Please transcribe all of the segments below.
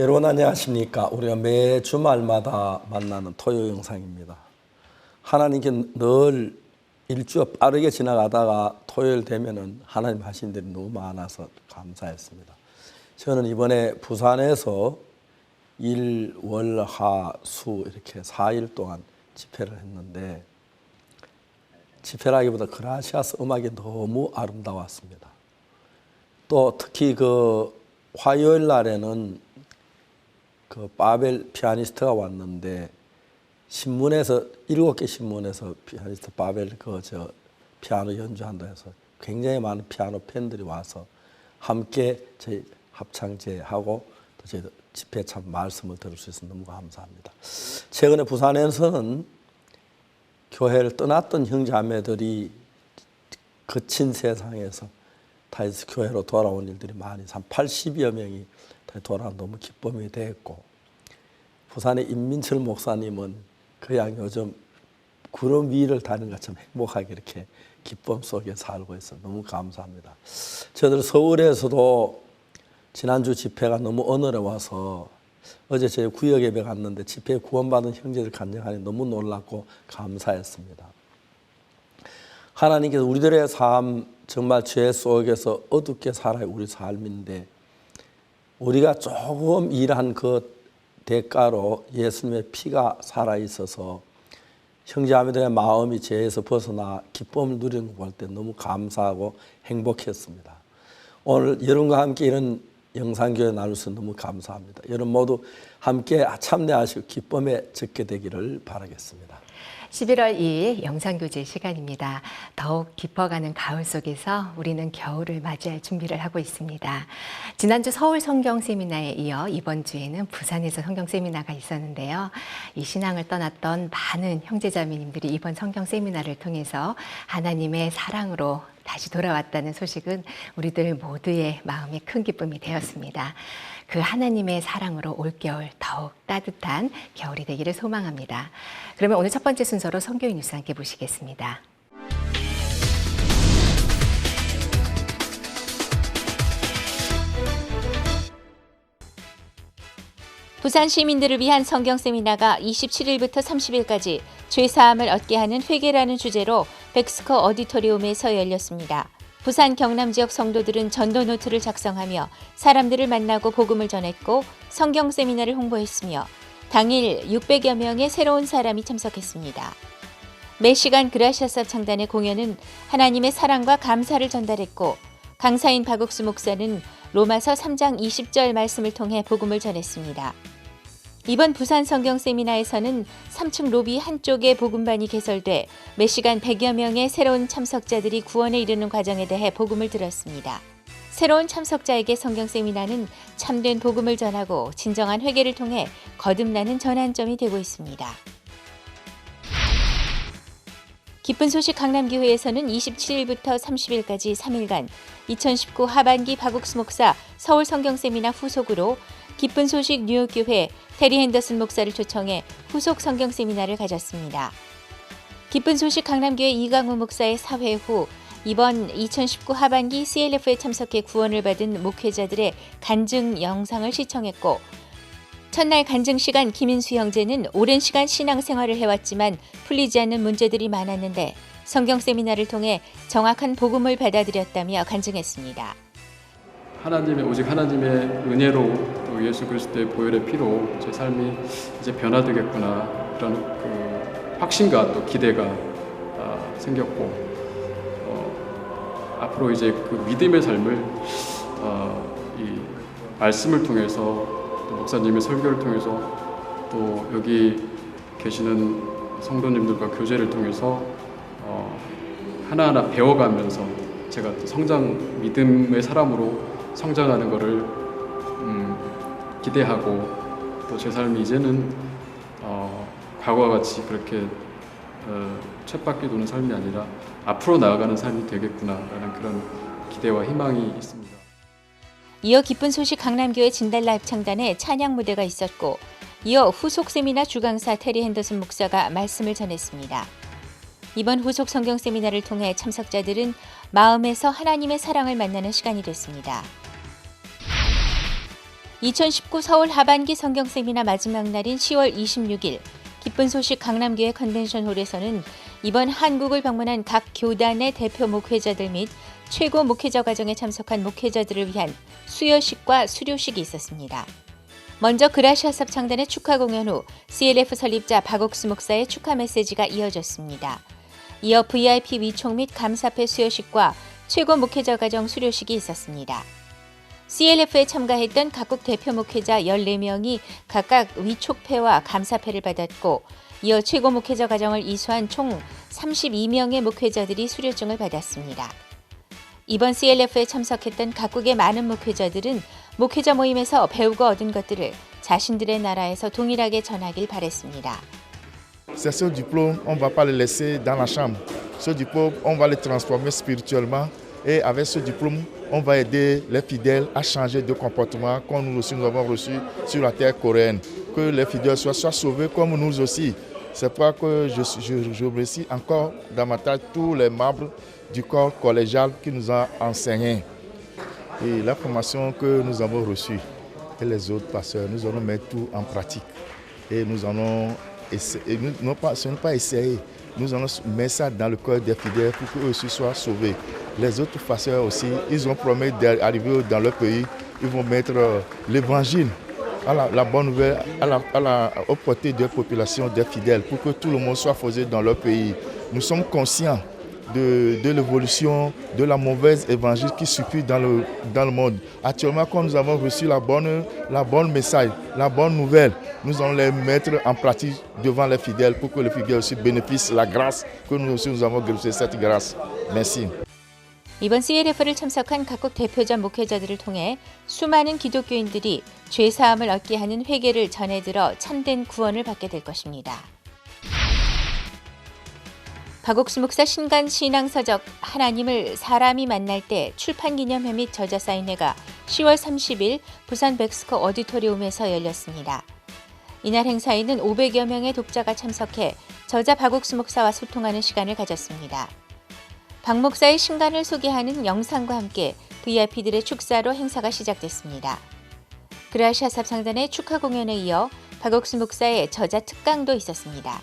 여러분 안녕하십니까? 우리가 매 주말마다 만나는 토요 영상입니다. 하나님께 늘 일주가 빠르게 지나가다가 토요일 되면은 하나님 하신 일이 너무 많아서 감사했습니다. 저는 이번에 부산에서 일, 월, 하, 수 이렇게 4일 동안 집회를 했는데 집회라기보다 그라시아스 음악이 너무 아름다웠습니다. 또 특히 그 화요일 날에는 그 바벨 피아니스트가 왔는데 신문에서 7개 신문에서 피아니스트 바벨 피아노 연주한다 해서 굉장히 많은 피아노 팬들이 와서 함께 저희 합창제하고 또 저희 집회 참 말씀을 들을 수 있어서 너무 감사합니다. 최근에 부산에서는 교회를 떠났던 형제자매들이 거친 세상에서 다시 교회로 돌아온 일들이 많이 한 80여 명이 다시 돌아온 너무 기쁨이 됐고 부산의 임민철 목사님은 그냥 요즘 구름 위를 다니는 것처럼 행복하게 이렇게 기쁨 속에 살고 있어 너무 감사합니다. 저들 서울에서도 지난주 집회가 너무 어느러워서 어제 저희 구역 예배 갔는데 집회에 구원받은 형제들 간증하니 너무 놀랍고 감사했습니다. 하나님께서 우리들의 삶 정말 죄 속에서 어둡게 살아야 우리 삶인데 우리가 조금 일한 그 대가로 예수님의 피가 살아있어서 형제자매들의 마음이 죄에서 벗어나 기쁨을 누리는 거 볼 때 너무 감사하고 행복했습니다. 오늘 여러분과 함께 이런 영상교회 나누셔서 너무 감사합니다. 여러분 모두 함께 참여하시고 기쁨에 적게 되기를 바라겠습니다. 11월 2일 영상교제 시간입니다. 더욱 깊어가는 가을 속에서 우리는 겨울을 맞이할 준비를 하고 있습니다. 지난주 서울 성경 세미나에 이어 이번 주에는 부산에서 성경 세미나가 있었는데요. 이 신앙을 떠났던 많은 형제자매님들이 이번 성경 세미나를 통해서 하나님의 사랑으로 다시 돌아왔다는 소식은 우리들 모두의 마음에 큰 기쁨이 되었습니다. 그 하나님의 사랑으로 올겨울 더욱 따뜻한 겨울이 되기를 소망합니다. 그러면 오늘 첫 번째 순서로 선교인 뉴스 함께 보시겠습니다. 부산 시민들을 위한 성경 세미나가 27일부터 30일까지 죄사함을 얻게 하는 회개라는 주제로 백스커 어디토리움에서 열렸습니다. 부산 경남 지역 성도들은 전도 노트를 작성하며 사람들을 만나고 복음을 전했고 성경 세미나를 홍보했으며 당일 600여 명의 새로운 사람이 참석했습니다. 매 시간 그라시아스 창단의 공연은 하나님의 사랑과 감사를 전달했고 강사인 박옥수 목사는 로마서 3장 20절 말씀을 통해 복음을 전했습니다. 이번 부산 성경 세미나에서는 3층 로비 한쪽에 복음반이 개설돼 매 시간 100여 명의 새로운 참석자들이 구원에 이르는 과정에 대해 복음을 들었습니다. 새로운 참석자에게 성경 세미나는 참된 복음을 전하고 진정한 회개를 통해 거듭나는 전환점이 되고 있습니다. 기쁜 소식 강남교회에서는 27일부터 30일까지 3일간 2019 하반기 박옥수 목사 서울 성경 세미나 후속으로 기쁜 소식 뉴욕교회 테리 핸더슨 목사를 초청해 후속 성경 세미나를 가졌습니다. 기쁜 소식 강남교회 이강우 목사의 사회 후 이번 2019 하반기 CLF에 참석해 구원을 받은 목회자들의 간증 영상을 시청했고 첫날 간증 시간 김인수 형제는 오랜 시간 신앙생활을 해왔지만 풀리지 않는 문제들이 많았는데 성경 세미나를 통해 정확한 복음을 받아들였다며 간증했습니다. 오직 하나님의 은혜로 또 예수 그리스도의 보혈의 피로 제 삶이 이제 변화되겠구나 이런 그 확신과 또 기대가 생겼고 앞으로 이제 그 믿음의 삶을 이 말씀을 통해서 또 목사님의 설교를 통해서 또 여기 계시는 성도님들과 교제를 통해서 하나하나 배워가면서 제가 또 믿음의 사람으로 성장하는 것을 기대하고 또 제 삶이 이제는 과거와 같이 그렇게 쳇바퀴 도는 삶이 아니라 앞으로 나아가는 삶이 되겠구나라는 그런 기대와 희망이 있습니다. 이어 기쁜 소식 강남교회 진달라 합창단의 찬양 무대가 있었고 이어 후속 세미나 주강사 테리 핸더슨 목사가 말씀을 전했습니다. 이번 후속 성경 세미나를 통해 참석자들은 마음에서 하나님의 사랑을 만나는 시간이 됐습니다. 2019 서울 하반기 성경 세미나 마지막 날인 10월 26일 기쁜 소식 강남교회 컨벤션홀에서는 이번 한국을 방문한 각 교단의 대표 목회자들 및 최고 목회자 과정에 참석한 목회자들을 위한 수여식과 수료식이 있었습니다. 먼저 그라시아 합창단의 축하 공연 후 CLF 설립자 박옥수 목사의 축하 메시지가 이어졌습니다. 이어 VIP 위촉 및 감사패 수여식과 최고 목회자 과정 수료식이 있었습니다. CLF에 참가했던 각국 대표 목회자 14명이 각각 위촉패와 감사패를 받았고 이어 최고 목회자 과정을 이수한 총 32명의 목회자들이 수료증을 받았습니다. 이번 CLF에 참석했던 각국의 많은 목회자들은 목회자 모임에서 배우고 얻은 것들을 자신들의 나라에서 동일하게 전하길 바랬습니다. C'est ce diplôme, on ne va pas le laisser dans la chambre. Ce diplôme, on va le transformer spirituellement et avec ce diplôme, on va aider les fidèles à changer de comportement comme nous aussi nous avons reçu sur la terre coréenne. Que les fidèles soient sauvés comme nous aussi. C'est pourquoi que je remercie encore davantage tous les membres du corps collégial qui nous ont enseigné. Et la formation que nous avons reçue et les autres pasteurs, nous allons mettre tout en pratique. Et nous allons essayer, ce n'est pas essayer, nous allons mettre ça dans le cœur des fidèles pour qu'eux aussi soient sauvés. Les autres pasteurs aussi, ils ont promis d'arriver dans leur pays, ils vont mettre l'évangile, la bonne nouvelle aux portées des populations, des fidèles, pour que tout le monde soit faisé dans leur pays. Nous sommes conscients de l'évolution de la mauvaise évangile qui circule dans le monde. Actuellement, quand nous avons reçu la bonne message, la bonne nouvelle, nous allons les mettre en pratique devant les fidèles pour que les fidèles aussi bénéficient de la grâce que nous aussi nous avons reçu cette grâce. Merci. 이번 CLF를 참석한 각국 대표자 목회자들을 통해 수많은 기독교인들이 죄사함을 얻게 하는 회개를 전해들어 참된 구원을 받게 될 것입니다. 박옥수 목사 신간 신앙서적 하나님을 사람이 만날 때 출판기념회 및 저자사인회가 10월 30일 부산 백스코 오디토리움에서 열렸습니다. 이날 행사에는 500여 명의 독자가 참석해 저자 박옥수 목사와 소통하는 시간을 가졌습니다. 박 목사의 신간을 소개하는 영상과 함께 VIP들의 축사로 행사가 시작됐습니다. 그라시아 합창단의 축하 공연에 이어 박옥수 목사의 저자 특강도 있었습니다.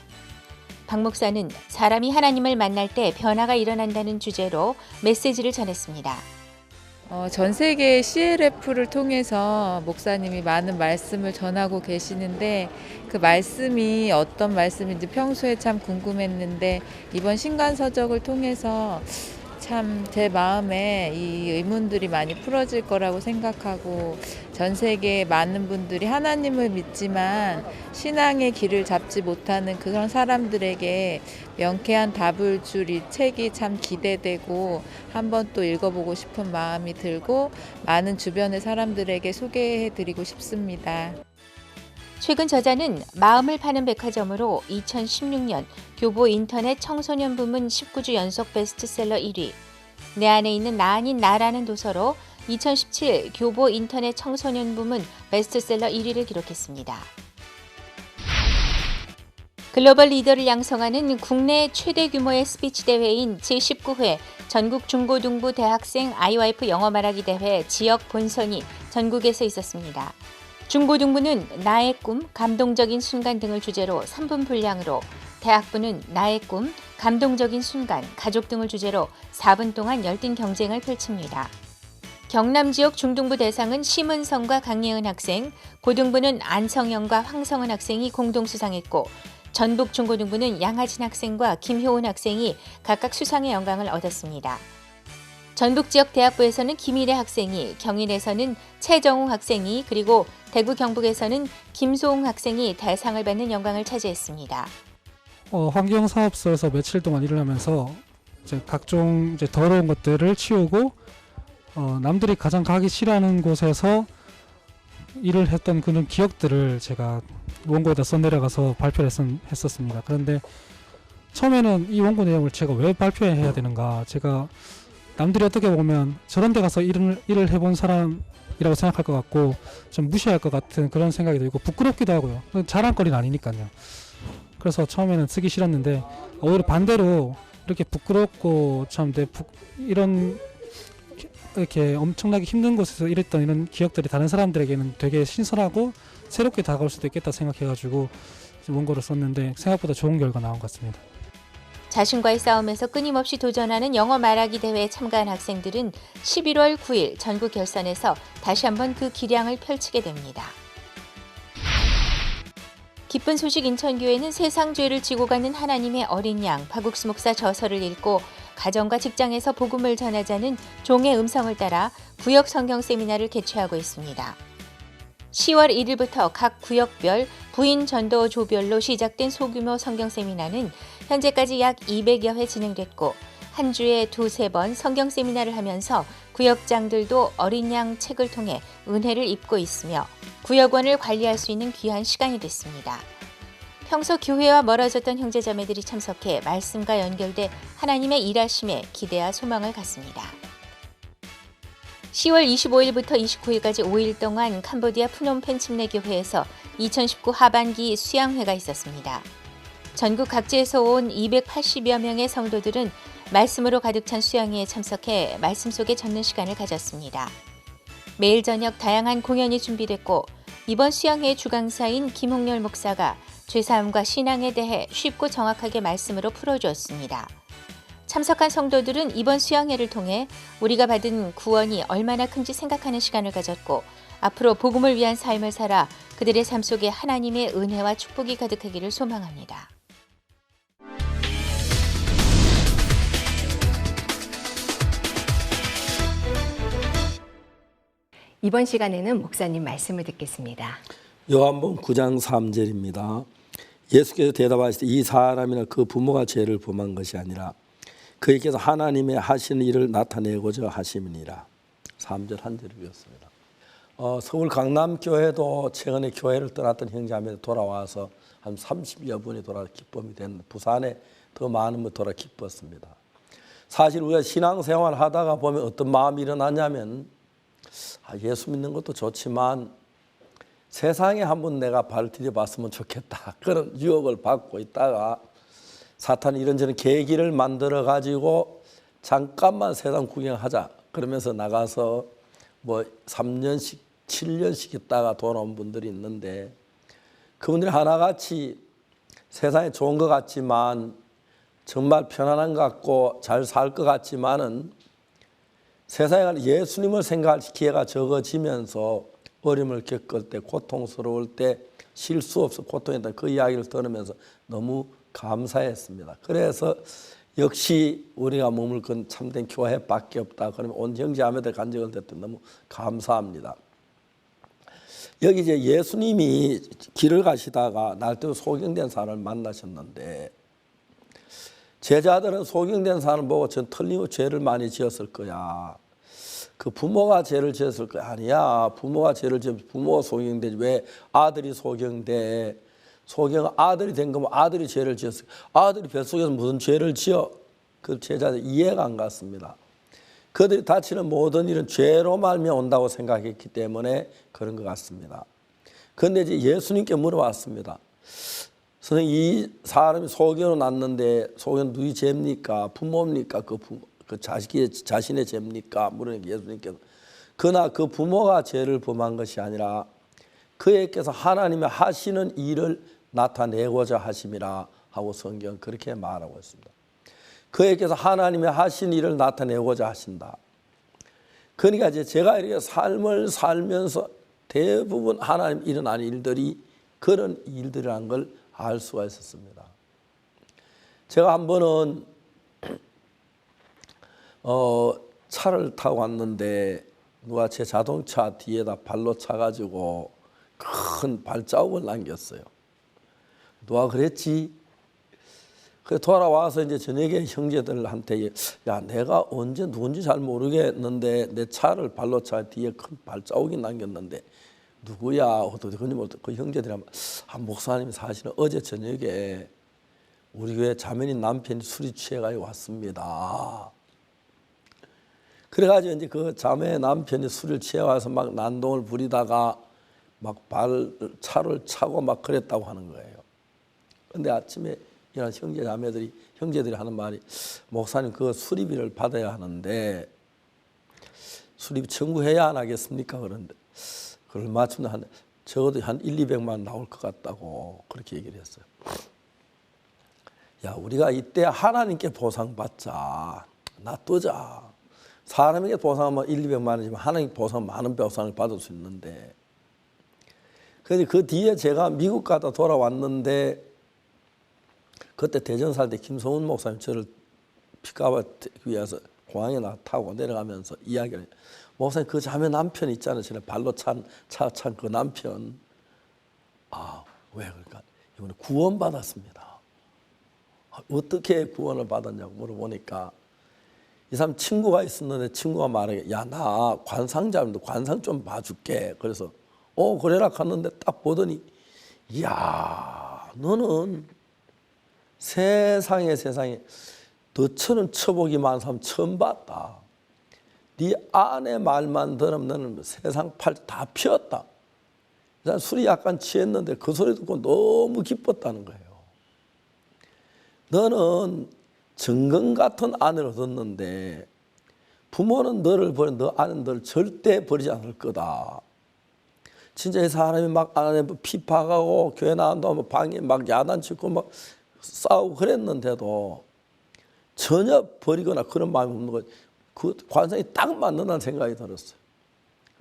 박 목사는 사람이 하나님을 만날 때 변화가 일어난다는 주제로 메시지를 전했습니다. 전 세계 CLF를 통해서 목사님이 많은 말씀을 전하고 계시는데 그 말씀이 어떤 말씀인지 평소에 참 궁금했는데 이번 신간서적을 통해서 참 제 마음에 이 의문들이 많이 풀어질 거라고 생각하고 전 세계 많은 분들이 하나님을 믿지만 신앙의 길을 잡지 못하는 그런 사람들에게 명쾌한 답을 줄 이 책이 참 기대되고 한번 또 읽어보고 싶은 마음이 들고 많은 주변의 사람들에게 소개해드리고 싶습니다. 최근 저자는 마음을 파는 백화점으로 2016년 교보 인터넷 청소년 부문 19주 연속 베스트셀러 1위, 내 안에 있는 나 아닌 나라는 도서로 2017 교보 인터넷 청소년 부문 베스트셀러 1위를 기록했습니다. 글로벌 리더를 양성하는 국내 최대 규모의 스피치 대회인 제19회 전국 중고등부 대학생 IYF 영어 말하기 대회 지역 본선이 전국에서 있었습니다. 중고등부는 나의 꿈, 감동적인 순간 등을 주제로 3분 분량으로, 대학부는 나의 꿈, 감동적인 순간, 가족 등을 주제로 4분 동안 열띤 경쟁을 펼칩니다. 경남 지역 중등부 대상은 심은성과 강예은 학생, 고등부는 안성영과 황성은 학생이 공동 수상했고, 전북 중고등부는 양하진 학생과 김효은 학생이 각각 수상의 영광을 얻었습니다. 전북 지역 대학부에서는 김일혜 학생이, 경인에서는 최정우 학생이, 그리고 대구 경북에서는 김소웅 학생이 대상을 받는 영광을 차지했습니다. 환경사업소에서 며칠 동안 일을 하면서 각종 더러운 것들을 치우고 남들이 가장 가기 싫어하는 곳에서 일을 했던 그런 기억들을 제가 원고에다 써내려가서 발표를 했었습니다. 그런데 처음에는 이 원고 내용을 제가 왜 발표해야 되는가, 제가 남들이 어떻게 보면 저런 데 가서 일을 해본 사람이라고 생각할 것 같고 좀 무시할 것 같은 그런 생각이 들고 부끄럽기도 하고요. 자랑거리는 아니니까요. 그래서 처음에는 쓰기 싫었는데 오히려 반대로 이렇게 부끄럽고 참 이런 이렇게 엄청나게 힘든 곳에서 일했던 이런 기억들이 다른 사람들에게는 되게 신선하고 새롭게 다가올 수도 있겠다 생각해가지고 원고를 썼는데 생각보다 좋은 결과 나온 것 같습니다. 자신과의 싸움에서 끊임없이 도전하는 영어 말하기 대회에 참가한 학생들은 11월 9일 전국 결선에서 다시 한번 그 기량을 펼치게 됩니다. 기쁜 소식 인천교회는 세상 죄를 지고 가는 하나님의 어린 양 박국수 목사 저서를 읽고 가정과 직장에서 복음을 전하자는 종의 음성을 따라 구역 성경 세미나를 개최하고 있습니다. 10월 1일부터 각 구역별 부인 전도 조별로 시작된 소규모 성경 세미나는 현재까지 약 200여 회 진행됐고 한 주에 2-3번 성경 세미나를 하면서 구역장들도 어린 양 책을 통해 은혜를 입고 있으며 구역원을 관리할 수 있는 귀한 시간이 됐습니다. 평소 교회와 멀어졌던 형제자매들이 참석해 말씀과 연결돼 하나님의 일하심에 기대와 소망을 갖습니다. 10월 25일부터 29일까지 5일 동안 캄보디아 프놈펜 침례교회에서 2019 하반기 수양회가 있었습니다. 전국 각지에서 온 280여 명의 성도들은 말씀으로 가득 찬 수양회에 참석해 말씀 속에 젖는 시간을 가졌습니다. 매일 저녁 다양한 공연이 준비됐고 이번 수양회의 주강사인 김홍렬 목사가 죄사함과 신앙에 대해 쉽고 정확하게 말씀으로 풀어주었습니다. 참석한 성도들은 이번 수양회를 통해 우리가 받은 구원이 얼마나 큰지 생각하는 시간을 가졌고 앞으로 복음을 위한 삶을 살아 그들의 삶 속에 하나님의 은혜와 축복이 가득하기를 소망합니다. 이번 시간에는 목사님 말씀을 듣겠습니다. 요한복음 9장 3절입니다. 예수께서 대답하시되 이 사람이나 그 부모가 죄를 범한 것이 아니라 그에게서 하나님의 하시는 일을 나타내고자 하심이니라. 3절 한 절을 읽었습니다. 서울 강남교회도 최근에 교회를 떠났던 형제자매들 돌아와서 한 30여 분이 돌아 기쁨이 됐는데 부산에 더 많은 분이 돌아 기뻤습니다. 사실 우리가 신앙생활 하다가 보면 어떤 마음이 일어나냐면 예수 믿는 것도 좋지만 세상에 한번 내가 발을 들여봤으면 좋겠다. 그런 유혹을 받고 있다가 사탄이 이런저런 계기를 만들어 가지고 잠깐만 세상 구경하자. 그러면서 나가서 뭐 3년씩 7년씩 있다가 돌아온 분들이 있는데 그분들이 하나같이 세상에 좋은 것 같지만 정말 편안한 것 같고 잘 살 것 같지만은 세상에 예수님을 생각할 기회가 적어지면서 어려움을 겪을 때 고통스러울 때 실수 없어 고통했다 그 이야기를 들으면서 너무 감사했습니다. 그래서 역시 우리가 머물건 참된 교회밖에 없다. 그러면 온 형제자매들 간증을 듣던 너무 감사합니다. 여기 이제 예수님이 길을 가시다가 날때로 소경된 사람을 만나셨는데 제자들은 소경된 사람을 보고 전 틀림없이 죄를 많이 지었을 거야. 그 부모가 죄를 지었을 거야. 아니야. 부모가 죄를 지으면 부모가 소경되지. 왜 아들이 소경돼? 소경 아들이 된 거면 아들이 죄를 지었을 거야. 아들이 뱃속에서 무슨 죄를 지어? 그 제자들 이해가 안 갔습니다. 그들이 다치는 모든 일은 죄로 말미암아 온다고 생각했기 때문에 그런 것 같습니다. 그런데 이제 예수님께 물어봤습니다. 선생님, 이 사람이 소경으로 났는데 소경 누이 죄입니까? 부모입니까? 그 자신의 죄입니까? 물으니까 예수님께서 그러나 그 부모가 죄를 범한 것이 아니라 그에게서 하나님의 하시는 일을 나타내고자 하심이라 하고 성경은 그렇게 말하고 있습니다. 그에게서 하나님의 하신 일을 나타내고자 하신다. 그러니까 이제 제가 이렇게 삶을 살면서 대부분 하나님 일어나는 일들이 그런 일들이라는 걸 알 수가 있었습니다. 제가 한 번은 차를 타고 왔는데 누가 제 자동차 뒤에다 발로 차가지고 큰 발자국을 남겼어요. 누가 그랬지? 그래서 돌아와서 이제 저녁에 형제들한테 야 내가 언제 누군지 잘 모르겠는데 내 차를 발로 차 뒤에 큰 발자국이 남겼는데 누구야? 어떻게 그 형제들이 목사님이 사실은 어제 저녁에 우리 교회 자매님 남편이 술이 취해가지고 왔습니다. 그래가지고 이제 그 자매 남편이 술을 취해와서 막 난동을 부리다가 막 차를 차고 막 그랬다고 하는 거예요. 근데 아침에 이런 형제들이 하는 말이 목사님 그 수리비를 받아야 하는데 수리비 청구해야 안 하겠습니까? 그런데 그걸 맞추면 적어도 한 1-200만 나올 것 같다고 그렇게 얘기를 했어요. 야, 우리가 이때 하나님께 보상받자. 놔두자. 사람에게 보상하면 1-200만 원이지만 하나님께 보상 많은 보상을 받을 수 있는데 근데 그 뒤에 제가 미국 가다 돌아왔는데 그때 대전 살 때 김성훈 목사님 저를 피카바 위에서 공항에 타고 내려가면서 이야기를 해요. 목사님 그 자매 남편 있잖아요. 저는 발로 차 찬 그 남편. 아, 왜 그럴까? 이번에 구원받았습니다. 어떻게 구원을 받았냐고 물어보니까 이 사람 친구가 있었는데 친구가 말해, 야, 나 관상자인데 관상 좀 봐줄게. 그래서 그래라 갔는데 딱 보더니, 이야, 너는 세상에 너처럼 처복이 많은 사람 처음 봤다. 네 아내 말만 들으면 너는 세상 팔 다 피었다. 술이 약간 취했는데 그 소리 듣고 너무 기뻤다는 거예요. 너는 정금 같은 아내를 얻었는데 부모는 너를 버려, 너 아내는 너를 절대 버리지 않을 거다. 진짜 이 사람이 막 아내 피 파가고 교회 나간다고 방에 막 야단치고 막 싸우고 그랬는데도 전혀 버리거나 그런 마음이 없는 거예요. 그 관상이 딱 맞는다는 생각이 들었어요.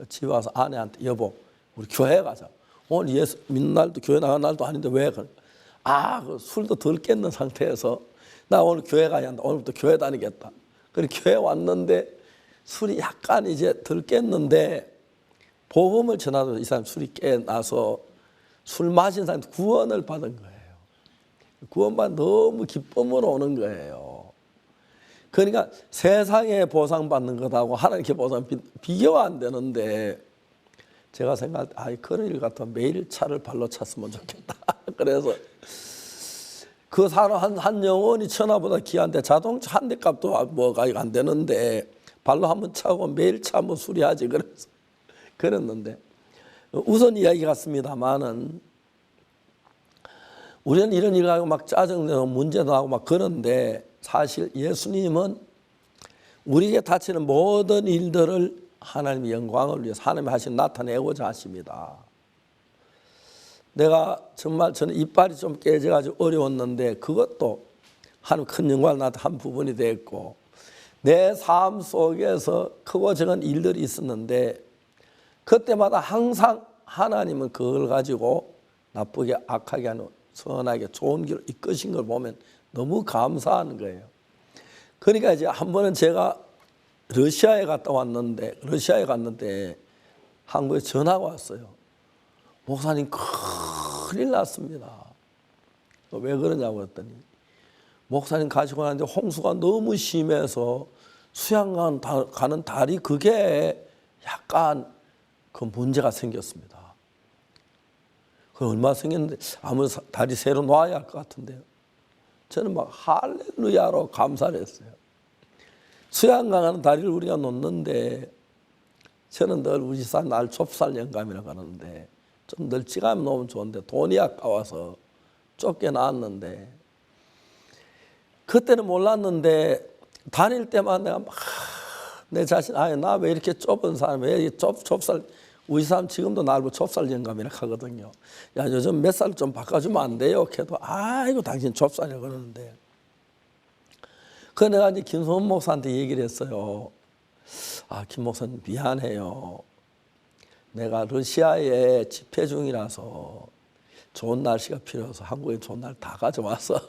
집에 와서 아내한테, 여보, 우리 교회 가자. 오늘 예수 믿는 날도 교회 나간 날도 아닌데 왜 그래? 그 술도 덜 깼는 상태에서 나 오늘 교회 가야 한다. 오늘부터 교회 다니겠다. 그래 교회 왔는데 술이 약간 이제 덜 깼는데 복음을 전하도 이 사람 술이 깨나서 술 마신 사람한테 구원을 받은 거예요. 구원받아 너무 기쁨으로 오는 거예요. 그러니까 세상에 보상받는 것하고 하나님께 보상 비교가 안 되는데 제가 생각할 때 그런 일 같으면 매일 차를 발로 찼으면 좋겠다. 그래서 그 사람 한 영혼이 천하보다 귀한데 자동차 한 대 값도 뭐가 안 되는데 발로 한번 차고 매일 차면 수리하지. 그래서 그랬는데 우선 이야기 같습니다만은 우리는 이런 일 하고 막 짜증내고 문제도 하고 막 그런데 사실 예수님은 우리에게 닥치는 모든 일들을 하나님의 영광을 위해서 하나님이 나타내고자 하십니다. 내가 정말 저는 이빨이 좀 깨져가지고 어려웠는데 그것도 하나님 큰 영광을 나한테 한 부분이 됐고 내 삶 속에서 크고 작은 일들이 있었는데 그때마다 항상 하나님은 그걸 가지고 나쁘게 악하게 하는 선하게 좋은 길을 이끄신 걸 보면 너무 감사하는 거예요. 그러니까 이제 한 번은 제가 러시아에 갔는데 한국에 전화가 왔어요. 목사님 큰일 났습니다. 왜 그러냐고 했더니 목사님 가시고 나는데 홍수가 너무 심해서 수양강 가는 다리 그게 약간 그 문제가 생겼습니다. 그 얼마 생겼는데 아무 다리 새로 놔야 할 것 같은데요. 저는 막 할렐루야로 감사를 했어요. 수양강 가는 다리를 우리가 놓는데 저는 늘 우리 산 날 좁쌀 영감이라고 하는데 좀 널찍하면 놓으면 좋은데 돈이 아까워서 좁게 놨는데 그때는 몰랐는데 다닐 때만 내가 막 내 자신 나 왜 이렇게 좁은 사람 왜 이렇게 좁쌀 우리 사람 지금도 날 보고 좁쌀 영감이라고 하거든요. 야 요즘 몇 살 좀 바꿔주면 안 돼요? 걔도 아이고 당신 좁쌀이라고 그러는데 그래서 내가 이제 김성훈 목사한테 얘기를 했어요. 김 목사님 미안해요. 내가 러시아에 집회 중이라서 좋은 날씨가 필요해서 한국에 좋은 날 다 가져와서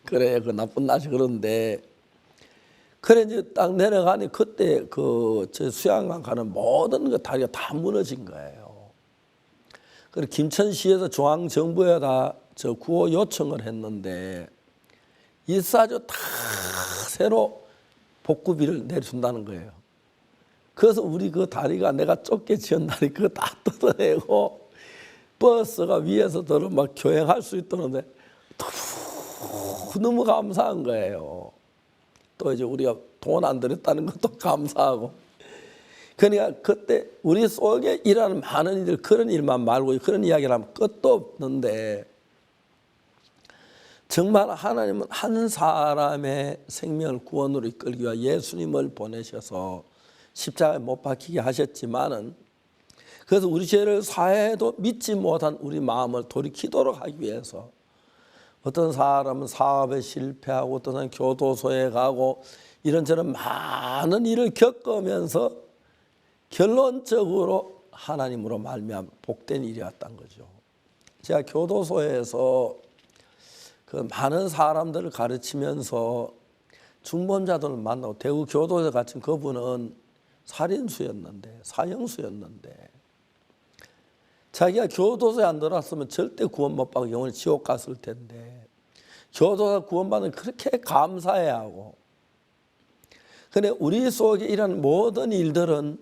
그래 그 나쁜 날씨 그런데 그래 이제 딱 내려가니 그때 저 수양강 가는 모든 그 다리가 다 무너진 거예요. 그리고 김천시에서 중앙정부에다 저 구호 요청을 했는데 일사주 다 새로 복구비를 내준다는 거예요. 그래서 우리 그 다리가 내가 좁게 지은 다리 그거 다 뜯어내고 버스가 위에서 들어 막 교행할 수 있다는데 너무 감사한 거예요. 또 이제 우리가 돈 안 들였다는 것도 감사하고. 그러니까 그때 우리 속에 일하는 많은 일들 그런 일만 말고 그런 이야기를 하면 끝도 없는데 정말 하나님은 한 사람의 생명을 구원으로 이끌기 위해 예수님을 보내셔서 십자가에 못 박히게 하셨지만은 그래서 우리 죄를 사해도 믿지 못한 우리 마음을 돌이키도록 하기 위해서 어떤 사람은 사업에 실패하고 어떤 사람은 교도소에 가고 이런저런 많은 일을 겪으면서 결론적으로 하나님으로 말미암아 복된 일이었던 거죠. 제가 교도소에서 그 많은 사람들을 가르치면서 중범자들을 만나고, 대구 교도소에 갇힌 그분은 살인수였는데, 사형수였는데, 자기가 교도소에 안 들어왔으면 절대 구원 못 받고 영원히 지옥 갔을 텐데, 교도소 구원받는 그렇게 감사해야 하고, 근데 우리 속에 이런 모든 일들은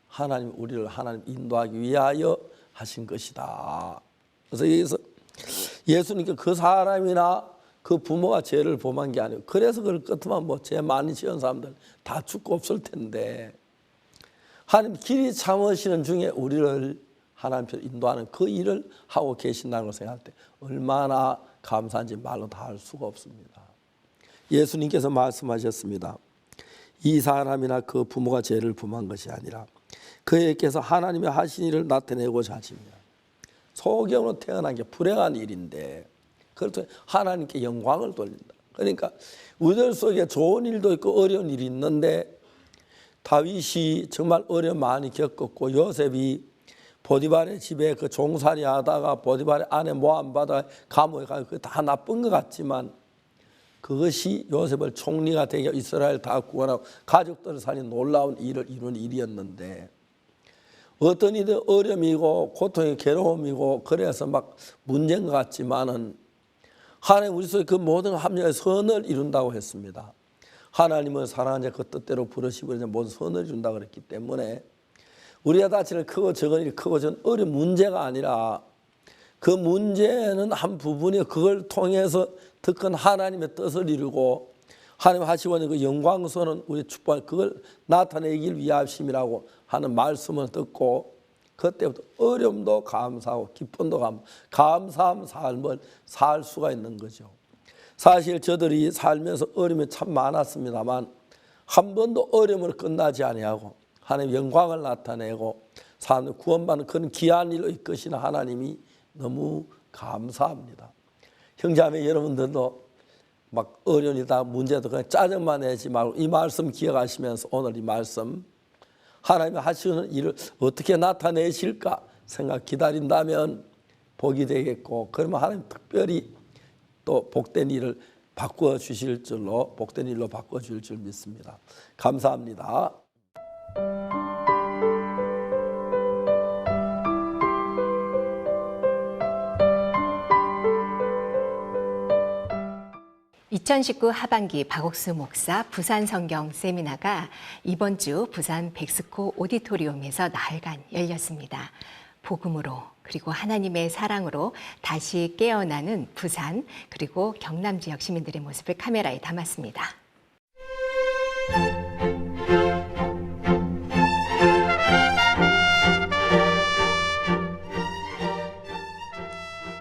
하나님, 우리를 하나님 인도하기 위하여 하신 것이다. 그래서 여기서 예수님께 그 사람이나 그 부모가 죄를 범한 게 아니고, 그래서 그걸 끝으면 뭐 죄 많이 지은 사람들 다 죽고 없을 텐데, 하나님 길이 참으시는 중에 우리를 하나님께로 인도하는 그 일을 하고 계신다는 걸 생각할 때 얼마나 감사한지 말로 다 할 수가 없습니다. 예수님께서 말씀하셨습니다. 이 사람이나 그 부모가 죄를 범한 것이 아니라 그에게서 하나님의 하신 일을 나타내고자 하십니다. 소경으로 태어난 게 불행한 일인데 그걸 통해 하나님께 영광을 돌린다. 그러니까 우리들 속에 좋은 일도 있고 어려운 일이 있는데, 다윗이 정말 어려움 많이 겪었고, 요셉이 보디발의 집에 그 종살이 하다가 보디발의 아내 모함 받아 감옥에 가고, 그게 다 나쁜 것 같지만 그것이 요셉을 총리가 되게 이스라엘 다 구원하고 가족들을 살린 놀라운 일을 이룬 일이었는데, 어떤 이들 어려움이고 고통이 괴로움이고 그래서 막 문제인 것 같지만은 하나님 우리 속에 그 모든 합력의 선을 이룬다고 했습니다. 하나님은 사랑하는 그 뜻대로 부르시고 모든 선을 이룬다고 그랬기 때문에 우리가 다치는 크고 적은 일, 크고 적은 어려운 문제가 아니라 그 문제는 한 부분이 그걸 통해서 더 큰 하나님의 뜻을 이루고 하나님 하시고 있는 그 영광선은 우리 축복, 그걸 나타내길 위하심이라고 하는 말씀을 듣고 그때부터 어려움도 감사하고 기쁨도 감사한 삶을 살 수가 있는 거죠. 사실 저들이 살면서 어려움이 참 많았습니다만 한 번도 어려움으로 끝나지 아니하고 하나님 영광을 나타내고 사람을 구원받는 그런 귀한 일로 이끄시는 하나님이 너무 감사합니다. 형제자매 여러분들도 막 어려움이다 문제도 그냥 짜증만 내지 말고 이 말씀 기억하시면서 오늘 이 말씀 하나님이 하시는 일을 어떻게 나타내실까 생각 기다린다면 복이 되겠고, 그러면 하나님 특별히 또 복된 일을 바꿔 주실 줄로, 복된 일로 바꿔 주실 줄 믿습니다. 감사합니다. (2019) 하반기 박옥수 목사 부산 성경 세미나가 이번 주 부산 백스코 오디토리움에서 나흘간 열렸습니다. 복음으로 그리고 하나님의 사랑으로 다시 깨어나는 부산 그리고 경남 지역 시민들의 모습을 카메라에 담았습니다.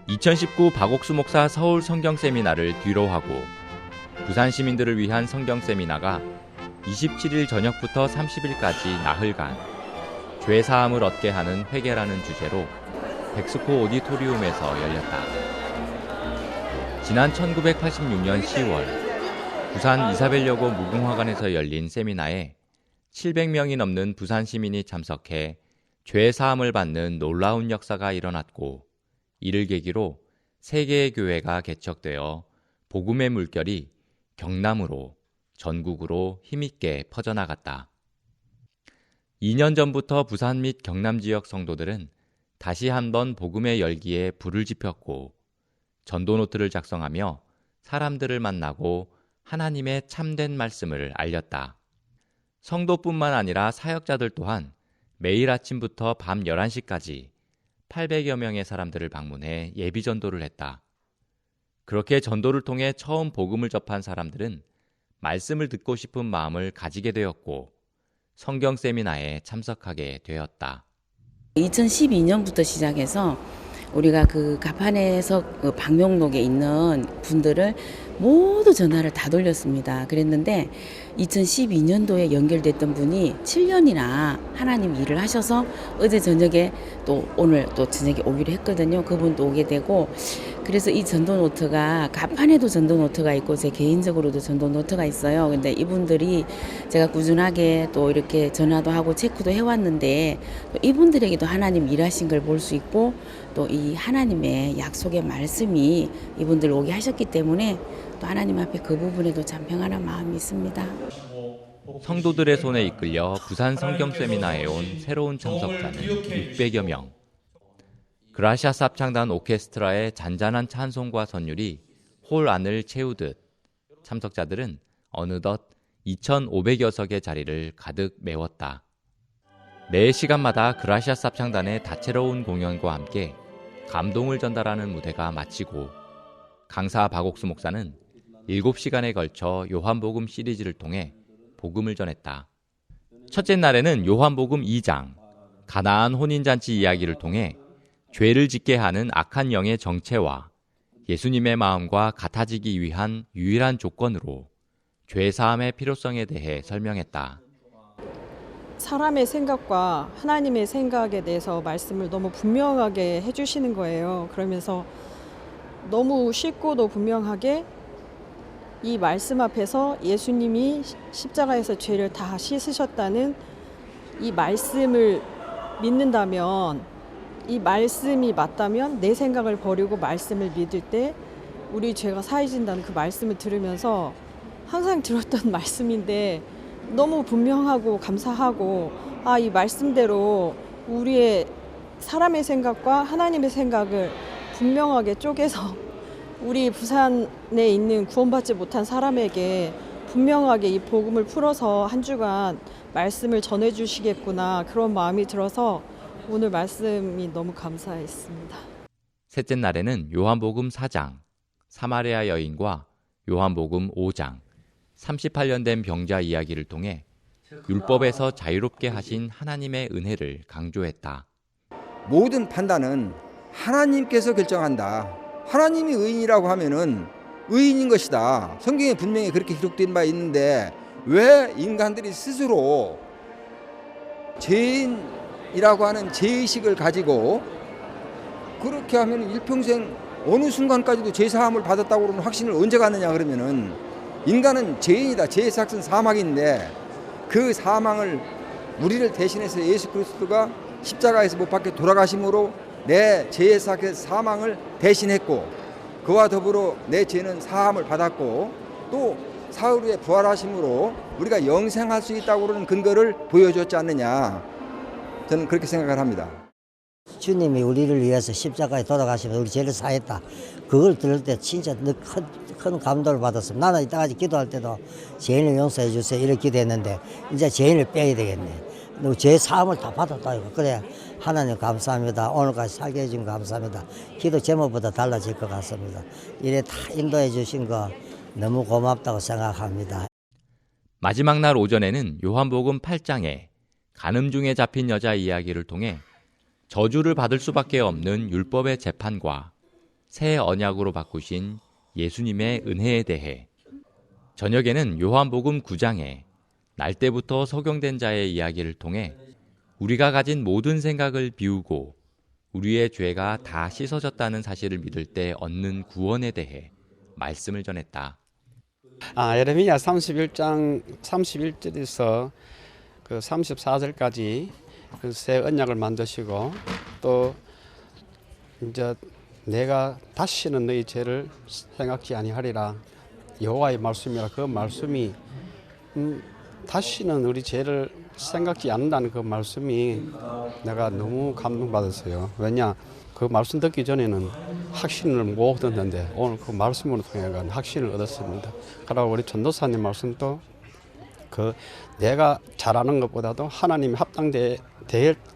(2019) 박옥수 목사 서울 성경 세미나를 뒤로 하고 부산 시민들을 위한 성경 세미나가 27일 저녁부터 30일까지 나흘간 죄 사함을 얻게 하는 회개라는 주제로 백스코 오디토리움에서 열렸다. 지난 1986년 10월 부산 이사벨여고 무궁화관에서 열린 세미나에 700명이 넘는 부산 시민이 참석해 죄 사함을 받는 놀라운 역사가 일어났고, 이를 계기로 3개의 교회가 개척되어 복음의 물결이 경남으로 전국으로 힘있게 퍼져나갔다. 2년 전부터 부산 및 경남 지역 성도들은 다시 한번 복음의 열기에 불을 지폈고 전도노트를 작성하며 사람들을 만나고 하나님의 참된 말씀을 알렸다. 성도뿐만 아니라 사역자들 또한 매일 아침부터 밤 11시까지 800여 명의 사람들을 방문해 예비 전도를 했다. 그렇게 전도를 통해 처음 복음을 접한 사람들은 말씀을 듣고 싶은 마음을 가지게 되었고 성경 세미나에 참석하게 되었다. 2012년부터 시작해서 우리가 그 가판에서 그 방명록에 있는 분들을 모두 전화를 다 돌렸습니다. 그랬는데 2012년도에 연결됐던 분이 7년이나 하나님 일을 하셔서 어제 저녁에 또 오늘 또 저녁에 오기로 했거든요. 그분도 오게 되고, 그래서 이 전도 노트가 가판에도 전도 노트가 있고 제 개인적으로도 전도 노트가 있어요. 근데 이분들이 제가 꾸준하게 또 이렇게 전화도 하고 체크도 해왔는데 또 이분들에게도 하나님 일하신 걸 볼 수 있고 또 이 하나님의 약속의 말씀이 이분들 오게 하셨기 때문에 또 하나님 앞에 그 부분에도 참 평안한 마음이 있습니다. 성도들의 손에 이끌려 부산 성경 세미나에 온 새로운 참석자는 600여 명. 그라시아스 합창단 오케스트라의 잔잔한 찬송과 선율이 홀 안을 채우듯 참석자들은 어느덧 2,500여 석의 자리를 가득 메웠다. 매 시간마다 그라시아스 합창단의 다채로운 공연과 함께 감동을 전달하는 무대가 마치고 강사 박옥수 목사는 7시간에 걸쳐 요한복음 시리즈를 통해 복음을 전했다. 첫째 날에는 요한복음 2장, 가나안 혼인잔치 이야기를 통해 죄를 짓게 하는 악한 영의 정체와 예수님의 마음과 같아지기 위한 유일한 조건으로 죄사함의 필요성에 대해 설명했다. 사람의 생각과 하나님의 생각에 대해서 말씀을 너무 분명하게 해주시는 거예요. 그러면서 너무 쉽고도 분명하게 이 말씀 앞에서 예수님이 십자가에서 죄를 다 씻으셨다는 이 말씀을 믿는다면, 이 말씀이 맞다면 내 생각을 버리고 말씀을 믿을 때 우리 죄가 사해진다는 그 말씀을 들으면서 항상 들었던 말씀인데 너무 분명하고 감사하고, 이 말씀대로 우리의 사람의 생각과 하나님의 생각을 분명하게 쪼개서 우리 부산에 있는 구원받지 못한 사람에게 분명하게 이 복음을 풀어서 한 주간 말씀을 전해주시겠구나, 그런 마음이 들어서 오늘 말씀이 너무 감사했습니다. 셋째 날에는 요한복음 4장, 사마리아 여인과 요한복음 5장, 38년 된 병자 이야기를 통해 율법에서 자유롭게 하신 하나님의 은혜를 강조했다. 모든 판단은 하나님께서 결정한다. 하나님이 의인이라고 하면은 의인인 것이다. 성경에 분명히 그렇게 기록된 바 있는데 왜 인간들이 스스로 죄인이라고 하는 죄의식을 가지고 그렇게 하면 일평생 어느 순간까지도 죄사함을 받았다고 그러는 확신을 언제 갖느냐 그러면은, 인간은 죄인이다. 죄의 삭은 사망인데 그 사망을 우리를 대신해서 예수 그리스도가 십자가에서 못 박혀 돌아가심으로 내 죄의 삭의 사망을 대신했고, 그와 더불어 내 죄는 사함을 받았고, 또 사흘 후에 부활하심으로 우리가 영생할 수 있다고 그러는 근거를 보여줬지 않느냐, 저는 그렇게 생각을 합니다. 주님이 우리를 위해서 십자가에 돌아가시면서 우리 죄를 사했다. 그걸 들을 때 진짜 큰 감동을 받았습니다. 나는 이때까지 기도할 때도 죄인을 용서해 주세요 이렇게 기도했는데 이제 죄인을 빼야 되겠네. 죄 사함을 다 받았다 이거. 그래, 하나님 감사합니다. 오늘까지 살게 해준 거 감사합니다. 기도 제목보다 달라질 것 같습니다. 이래 다 인도해 주신 거 너무 고맙다고 생각합니다. 마지막 날 오전에는 요한복음 8장에 간음 중에 잡힌 여자 이야기를 통해 저주를 받을 수밖에 없는 율법의 재판과 새 언약으로 바꾸신 예수님의 은혜에 대해, 저녁에는 요한복음 9장에 날 때부터 소경된 자의 이야기를 통해 우리가 가진 모든 생각을 비우고 우리의 죄가 다 씻어졌다는 사실을 믿을 때 얻는 구원에 대해 말씀을 전했다. 예레미야 31장 31절에서 그 34절까지 그 새 언약을 만드시고, 또 이제 내가 다시는 너희 죄를 생각지 아니하리라, 여호와의 말씀이라. 그 말씀이 다시는 우리 죄를 생각지 않는다는 그 말씀이 내가 너무 감동받았어요. 왜냐, 그 말씀 듣기 전에는 확신을 못 얻었는데 오늘 그 말씀으로 통해 확신을 얻었습니다. 그리고 우리 전도사님 말씀도 그 내가 잘하는 것보다도 하나님이 합당될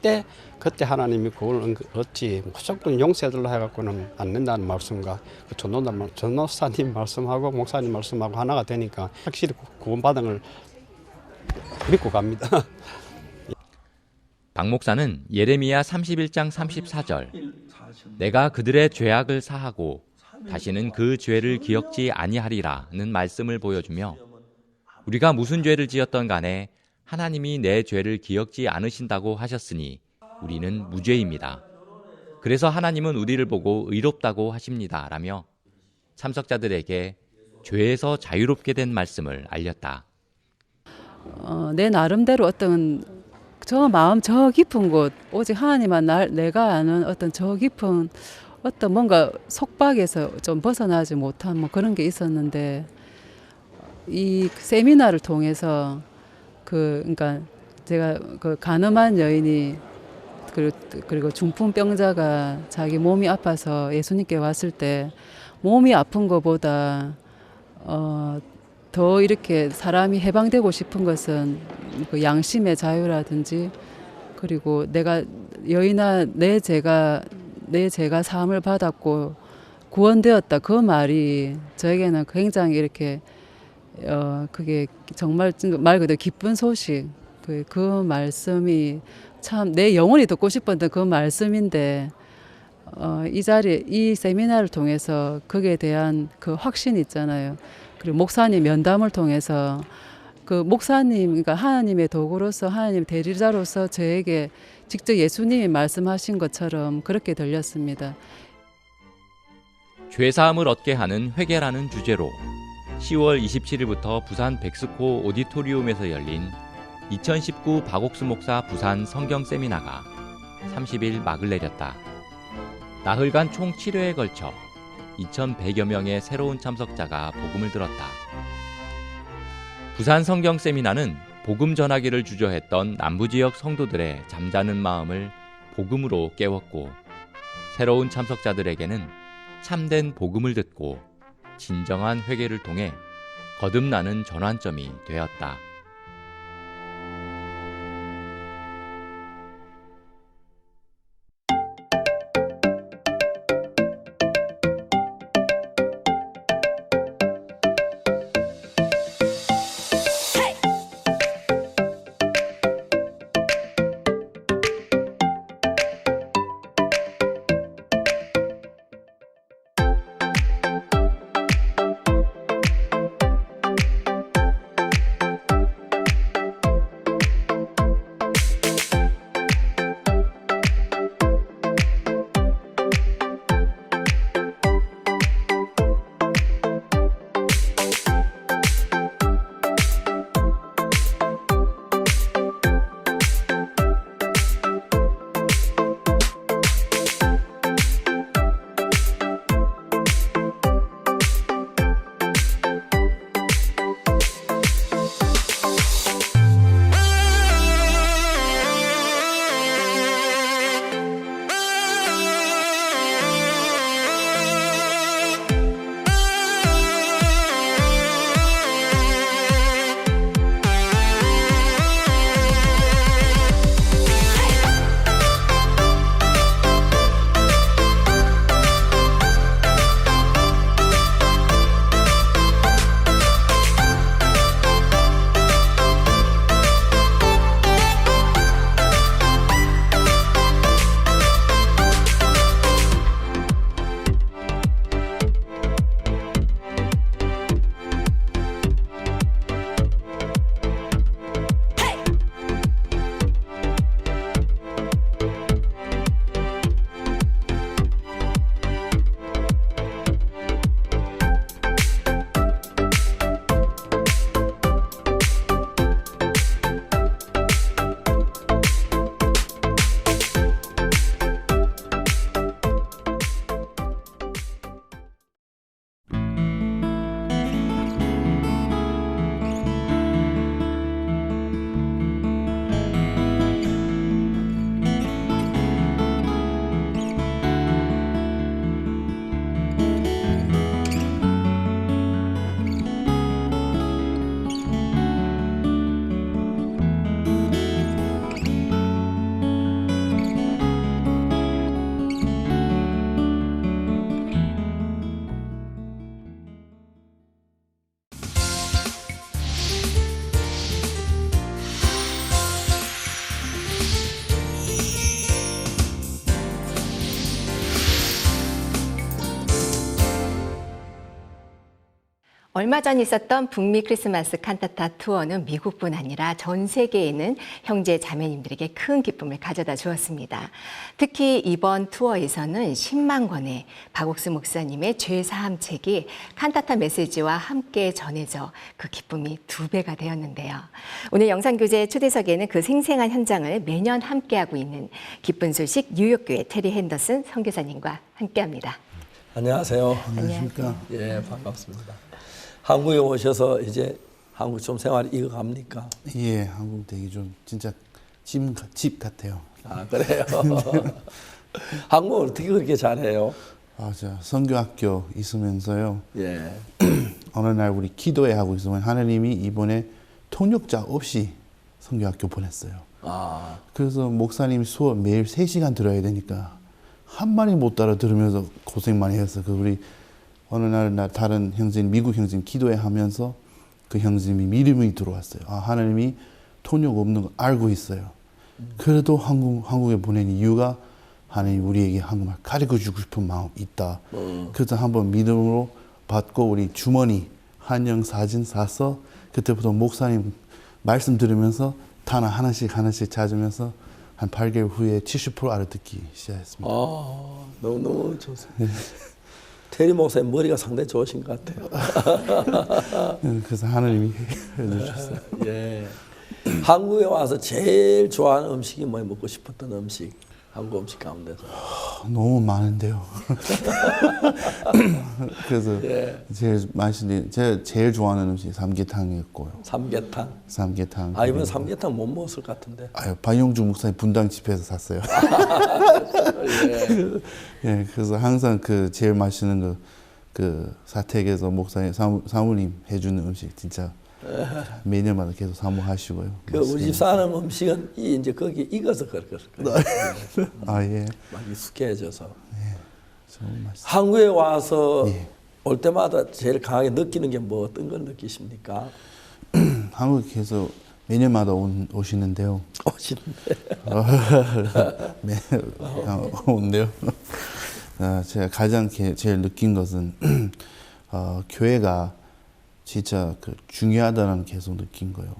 때 그때 하나님이 구원을 얻지 무조건 용서해달라 해갖고는 안 된다는 말씀과 그 전도사님 말씀하고 목사님 말씀하고 하나가 되니까 확실히 구원받은 걸 믿고 갑니다. 박 목사는 예레미야 31장 34절, 내가 그들의 죄악을 사하고 다시는 그 죄를 기억지 아니하리라는 말씀을 보여주며, 우리가 무슨 죄를 지었던 간에 하나님이 내 죄를 기억지 않으신다고 하셨으니 우리는 무죄입니다. 그래서 하나님은 우리를 보고 의롭다고 하십니다. 라며 참석자들에게 죄에서 자유롭게 된 말씀을 알렸다. 내 나름대로 어떤 저 마음 저 깊은 곳, 오직 하나님만 내가 아는 어떤 저 깊은 어떤 뭔가 속박에서 좀 벗어나지 못한 뭐 그런 게 있었는데, 이 세미나를 통해서 그러니까 제가 그 가늠한 여인이 그리고 중풍병자가 자기 몸이 아파서 예수님께 왔을 때 몸이 아픈 것보다 더 이렇게 사람이 해방되고 싶은 것은 그 양심의 자유라든지, 그리고 내가 여인아 내 죄가 사함을 받았고 구원되었다, 그 말이 저에게는 굉장히 이렇게 그게 정말 말 그대로 기쁜 소식, 그 말씀이 참 내 영혼이 듣고 싶었던 그 말씀인데, 이 자리 이 세미나를 통해서 거기에 대한 그 확신이 있잖아요. 그리고 목사님 면담을 통해서 그 목사님, 그러니까 하나님의 도구로서 하나님 대리자로서 저에게 직접 예수님이 말씀하신 것처럼 그렇게 들렸습니다. 죄사함을 얻게 하는 회개라는 주제로 10월 27일부터 부산 백스코 오디토리움에서 열린 2019 박옥수 목사 부산 성경 세미나가 30일 막을 내렸다. 나흘간 총 7회에 걸쳐 2,100여 명의 새로운 참석자가 복음을 들었다. 부산 성경 세미나는 복음 전하기를 주저했던 남부지역 성도들의 잠자는 마음을 복음으로 깨웠고, 새로운 참석자들에게는 참된 복음을 듣고 진정한 회개를 통해 거듭나는 전환점이 되었다. 얼마 전 있었던 북미 크리스마스 칸타타 투어는 미국뿐 아니라 전 세계에 있는 형제 자매님들에게 큰 기쁨을 가져다 주었습니다. 특히 이번 투어에서는 10만 권의 박옥수 목사님의 죄사함 책이 칸타타 메시지와 함께 전해져 그 기쁨이 2배가 되었는데요. 오늘 영상교재 초대석에는 그 생생한 현장을 매년 함께하고 있는 기쁜 소식 뉴욕교회 테리 핸더슨 선교사님과 함께합니다. 안녕하세요. 안녕하십니까. 예, 반갑습니다. 한국에 오셔서 이제 한국 좀 생활 이어갑니까? 예, 한국 되게 좀 진짜 집 같아요. 아, 그래요? 한국어 어떻게 그렇게 잘해요? 아, 저 선교학교 있으면서요. 예. 어느 날 우리 기도회 하고 있으면 하나님이 이번에 통역자 없이 선교학교 보냈어요. 아. 그래서 목사님 수업 매일 3시간 들어야 되니까 한 마리 못 따라 들으면서 고생 많이 했어. 그 우리 어느 날 다른 형제님, 미국 형제님 기도회 하면서 그 형제님이 믿음이 들어왔어요. 아, 하나님이 통역 없는 거 알고 있어요. 그래도 한국에 보낸 이유가 하나님 우리에게 한국말 가르쳐 주고 싶은 마음 있다. 그래서 한번 믿음으로 받고 우리 주머니 한영 사진 사서 그때부터 목사님 말씀 들으면서 단어 하나씩 찾으면서 한 8개월 후에 70% 알아듣기 시작했습니다. 아, 너무 좋습니다. 테리 목사님 머리가 상당히 좋으신 것 같아요. 그래서 하나님이 해주셨어요. 예. 한국에 와서 제일 좋아하는 음식이 뭐예요? 먹고 싶었던 음식, 한국 음식 가운데서. 너무 많은데요. 그래서 예. 제일 맛있는, 제가 제일 좋아하는 음식이 삼계탕이었고요. 삼계탕. 아, 이번 삼계탕 못 먹었을 것 같은데. 아, 박용주 목사님 분당 집회에서 샀어요. 예. 예, 그래서 항상 그 제일 맛있는 그 사택에서 목사님 사모님 해주는 음식 진짜 매년마다 계속 사모하시고요. 그 우리 집 사는 음식은 이제 거기 익어서 그렇거든요. 아, 예. 막 익숙해져서. 예, 정말 맛있어요. 한국에 와서 예. 올 때마다 제일 강하게 느끼는 게 뭐 어떤 걸 느끼십니까? 한국에 계속 매년마다 오시는데요. 오는데요. 제가 가장 제일 느낀 것은 교회가 진짜 그 중요하다는 계속 느낀 거예요.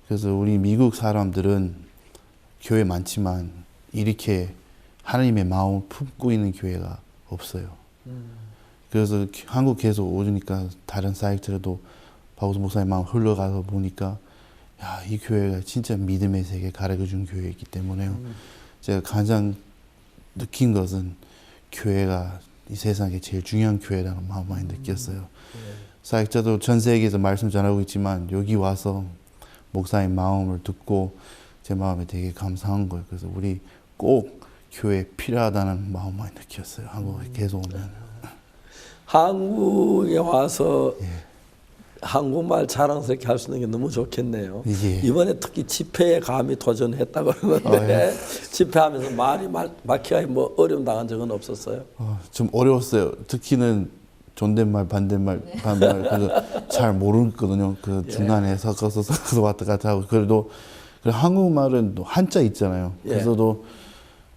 그래서 우리 미국 사람들은 교회 많지만 이렇게 하나님의 마음을 품고 있는 교회가 없어요. 그래서 한국 계속 오니까 다른 사이트라도 박우수 목사님 마음 흘러가서 보니까 야, 이 교회가 진짜 믿음의 세계 가르쳐준 교회이기 때문에요. 제가 가장 느낀 것은 교회가 이 세상에 제일 중요한 교회라는 마음 많이 느꼈어요. 사역자도 전 세계에서 말씀 전하고 있지만 여기 와서 목사님 마음을 듣고 제 마음에 되게 감사한 거예요. 그래서 우리 꼭 교회 필요하다는 마음 많이 느꼈어요. 한국에 계속 오면. 한국에 와서 한국말 자랑스럽게 할 수 있는 게 너무 좋겠네요. 예. 이번에 특히 집회에 감히 도전했다고 그러는데 집회하면서 말이 막히가 뭐 어려움 당한 적은 없었어요? 좀 어려웠어요. 특히는 존댓말, 반말 그거 잘 모르거든요. 그 중간에 섞어서 왔다 갔다 하고 그래도 한국말은 또 한자 있잖아요. 그래서도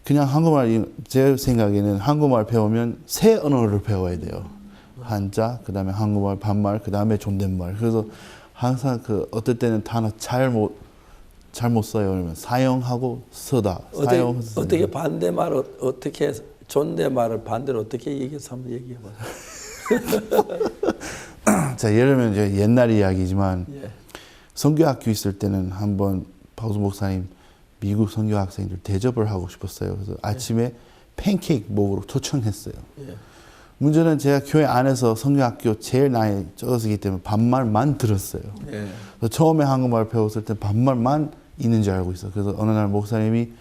그냥 한국말 제 생각에는 한국말 배우면 세 언어를 배워야 돼요. 한자, 그다음에 한국말, 반말, 그다음에 존댓말. 그래서 항상 그 어떨 때는 단어 잘못 써요. 그러면 사용하고 쓰다. 어떻게 반대말 어떻게 존댓말을 반대로 어떻게 얘기해서 한번 얘기해 봐요. 자, 예를 들면 이제 옛날 이야기지만 선교학교 있을 때는 한번 박우수 목사님 미국 선교 학생들 대접을 하고 싶었어요. 그래서 아침에 팬케이크 먹으러 초청했어요. 문제는 제가 교회 안에서 선교학교 제일 나이 적었기 때문에 반말만 들었어요. 그래서 처음에 한국말 배웠을 때 반말만 있는 줄 알고 있어요. 그래서 어느 날 목사님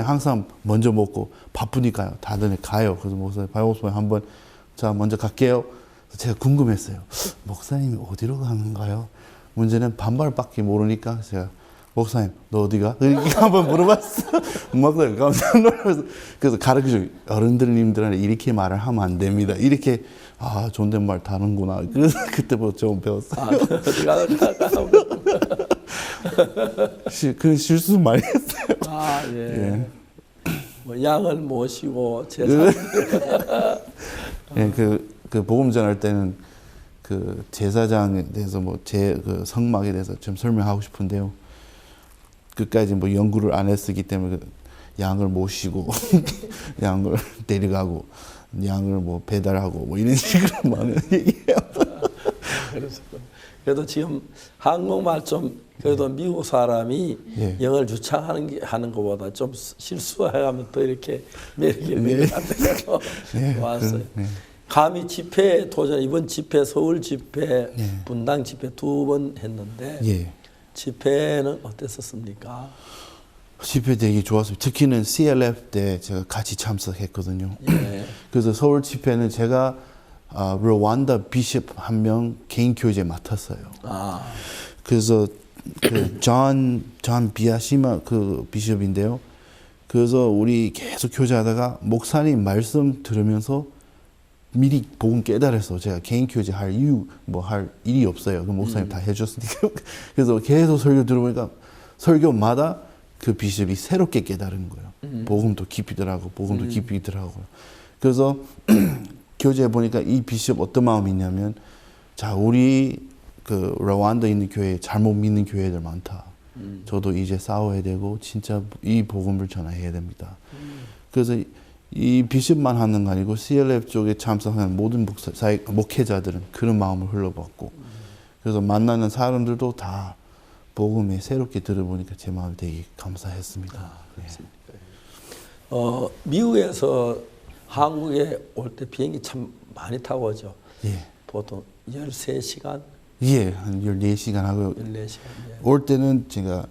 항상 먼저 먹고 바쁘니까요. 다들 가요. 그래서 박목사님 한번 자 먼저 갈게요. 그래서 제가 궁금했어요. 목사님이 어디로 가는가요? 문제는 반말밖에 모르니까 제가 목사님 너 어디가? 이렇게 한번 물어봤어. 목사님 깜짝 놀라서 그래서 가르쳐줘. 어른들님들한테 이렇게 말을 하면 안 됩니다. 이렇게 존댓말 다는구나. 그래서 그때부터 좀 배웠어요. 그 실수 많이 했어요. 예. 뭐 양을 모시고 제사. 그 복음 전할 때는 그 제사장에 대해서 뭐 제 그 성막에 대해서 좀 설명하고 싶은데요. 끝까지 뭐 연구를 안 했었기 때문에 양을 모시고 양을 데려가고 양을 뭐 배달하고 뭐 이런 식으로 많은 얘기해요. 그래도 지금 한국말 좀 그래도 미국 사람이 예. 영어를 주창하는 것보다 좀 실수해가면 더 이렇게 매력이 있는 것 같아서 예, 왔어요. 네. 감히 집회 도전 이번 집회 서울 집회 예. 분당 집회 2번 했는데 예. 집회는 어땠었습니까? 집회 되게 좋았어요. 특히는 CLF 때 제가 같이 참석했거든요. 예. 그래서 서울 집회는 제가 르완다 비숍 한 명 개인 교제 맡았어요. 아. 그래서 그 존 비아시마 그 비숍인데요. 그래서 우리 계속 교제하다가 목사님 말씀 들으면서 미리 복음 깨달아서 제가 개인 교제 할 이유 뭐 할 일이 없어요. 그 목사님 다 해줬으니까. 그래서 계속 설교 들어보니까 설교마다 그 비숍이 새롭게 깨달은 거예요. 복음도 깊이더라고, 복음도 깊이더라고요. 그래서 교제해 보니까 이 비숍 어떤 마음이 있냐면, 자 우리 그 르완다에 있는 교회 잘못 믿는 교회들 많다. 저도 이제 싸워야 되고 진짜 이 복음을 전해야 됩니다. 그래서 이 비숍만 하는 거 아니고 CLF 쪽에 참석하는 모든 목회자들은 그런 마음을 흘러봤고, 그래서 만나는 사람들도 다 복음에 새롭게 들어보니까 제 마음이 되게 감사했습니다. 미국에서 한국에 올 때 비행기 참 많이 타고 오죠. 예. 보통 13시간? 예, 한 14시간 하고요. 14시간. 예. 올 때는 제가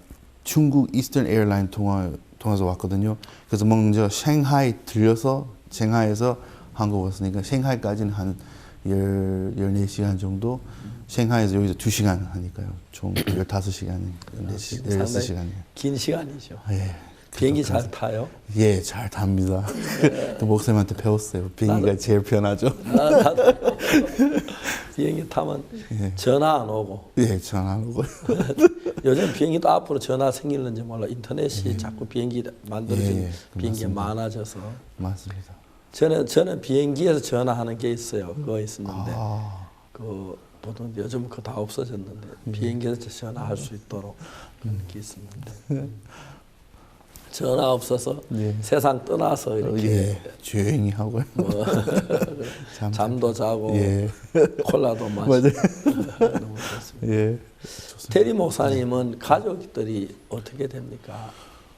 중국 이스턴 에어라인 통해서 왔거든요. 그래서 먼저 샹하이 들려서 샹하이에서 한국 왔으니까 샹하이까지는 한 14시간 정도, 샹하이에서 여기서 2시간 하니까요. 총 15시간, 16시간이에요. 긴 시간이죠. 예. 비행기 잘 타요? 예, 잘 탑니다. 또 목사님한테 배웠어요. 비행기가 제일 편하죠. 나도 비행기 타면 예. 전화 안 오고. 예, 전화 안 오고. 요즘 비행기도 앞으로 전화 생길는지 몰라. 인터넷이 자꾸 비행기 만들어진 비행기가 많아져서. 맞습니다. 저는 비행기에서 전화하는 게 있어요. 그거 있었는데 그 보통 요즘 그거 다 없어졌는데 비행기에서 전화할 수 있도록 그런 게 있었는데 전화 없어서 세상 떠나서 이렇게 조용히 하고요. 뭐 잠도 자고 콜라도 마시고 맞아요. 너무 좋습니다. 예. 테리 목사님은 가족들이 어떻게 됩니까?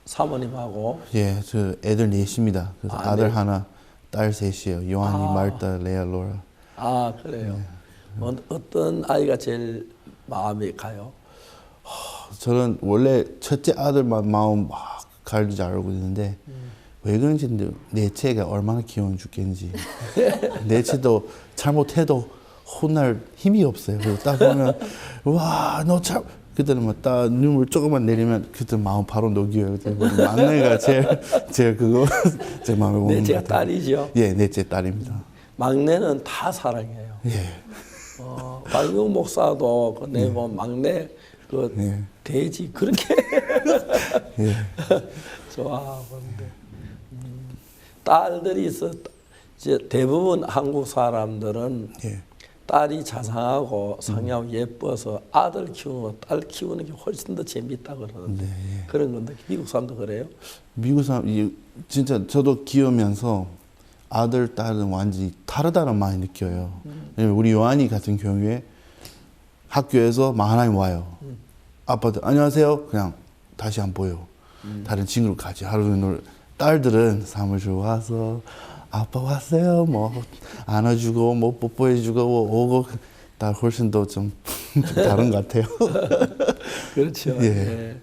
사모님하고 예, 저 애들 넷입니다. 그래서 아들 네. 하나, 딸 셋이에요. 요한이, 말타, 레아, 로라. 아 그래요. 어떤 아이가 제일 마음이 가요? 저는 원래 첫째 아들만 마음 막 가는 줄 알고 있는데 왜 그런지 넷째가 얼마나 귀여운 죽겠는지. 넷째도 잘못해도 혼날 힘이 없어요. 그래서 딱 보면 와, 너 참. 그때는 뭐 딱 눈물 조금만 내리면 그때 마음 바로 녹여요. 막내가 제일 그거 제 마음에 오는 것 같아요. 넷째가 딸이죠? 예, 넷째 딸입니다. 막내는 다 사랑해요. 예. 박용 목사도 그 내고 막내 그 돼지 그렇게 좋아하는데 딸들이 있어. 이제 대부분 한국 사람들은 딸이 자상하고 성향 예뻐서 아들 키우는 거, 딸 키우는 게 훨씬 더 재밌다 그러는데 그런 건데 미국 사람도 그래요? 미국 사람 진짜 저도 키우면서 아들 딸은 완전히 다르다는 많이 느껴요. 왜냐면 우리 요한이 같은 경우에 학교에서 하나님 와요. 아빠들 안녕하세요. 그냥 다시 안 보여. 다른 친구로 가지. 하루 종일 딸들은 사무실 와서 아빠 왔어요. 뭐 안아주고 뭐 뽀뽀해주고 오고 다 훨씬 더 좀 다른 것 같아요. 그렇죠. 예.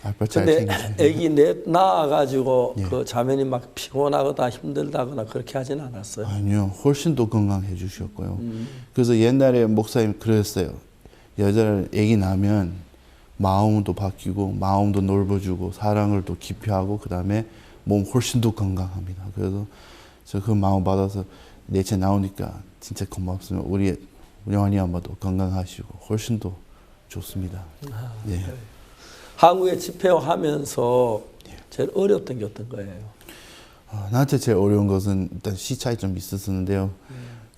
아빠 잘 근데 챙기세요. 애기 넷 낳아가지고 그 자면이 막 피곤하거나 힘들다거나 그렇게 하진 않았어요. 아니요, 훨씬 더 건강해 주셨고요. 그래서 옛날에 목사님 그랬어요. 여자를 애기 낳으면 마음도 바뀌고 마음도 넓어지고 사랑을 또 깊이 하고 그 다음에 몸 훨씬 더 건강합니다. 그래서 저 그 마음 받아서 넷째 나오니까 진짜 고맙습니다. 우리 영환이 엄마도 건강하시고 훨씬 더 좋습니다. 예. 한국에 집회하면서 제일 어려웠던 게 어떤 거예요? 나한테 제일 어려운 것은 일단 시차이 좀 있었는데요.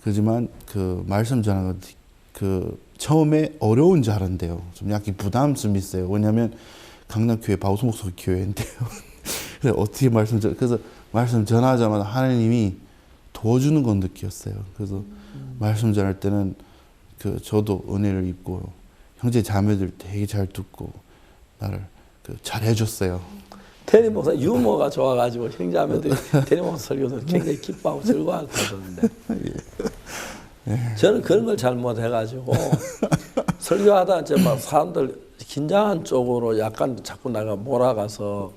그렇지만 그 말씀 전하는 거 그 처음에 어려운 줄 알았는데요. 좀 약간 부담 좀 있어요. 왜냐하면 강남교회 바우스 목사님 교회인데요. 그래서 어떻게 그래서 말씀 전하자마자 하나님이 도와주는 건 느꼈어요. 그래서 말씀 전할 때는 그 저도 은혜를 입고 형제 자매들 되게 잘 듣고 나를 그 잘 해줬어요. 테리 목사 유머가 좋아가지고 형제자매들이 테리 목사 설교도 굉장히 기뻐하고 즐거워할 거던데. 저는 그런 걸 잘 못해가지고 설교하다 이제 막 사람들 긴장한 쪽으로 약간 자꾸 내가 몰아가서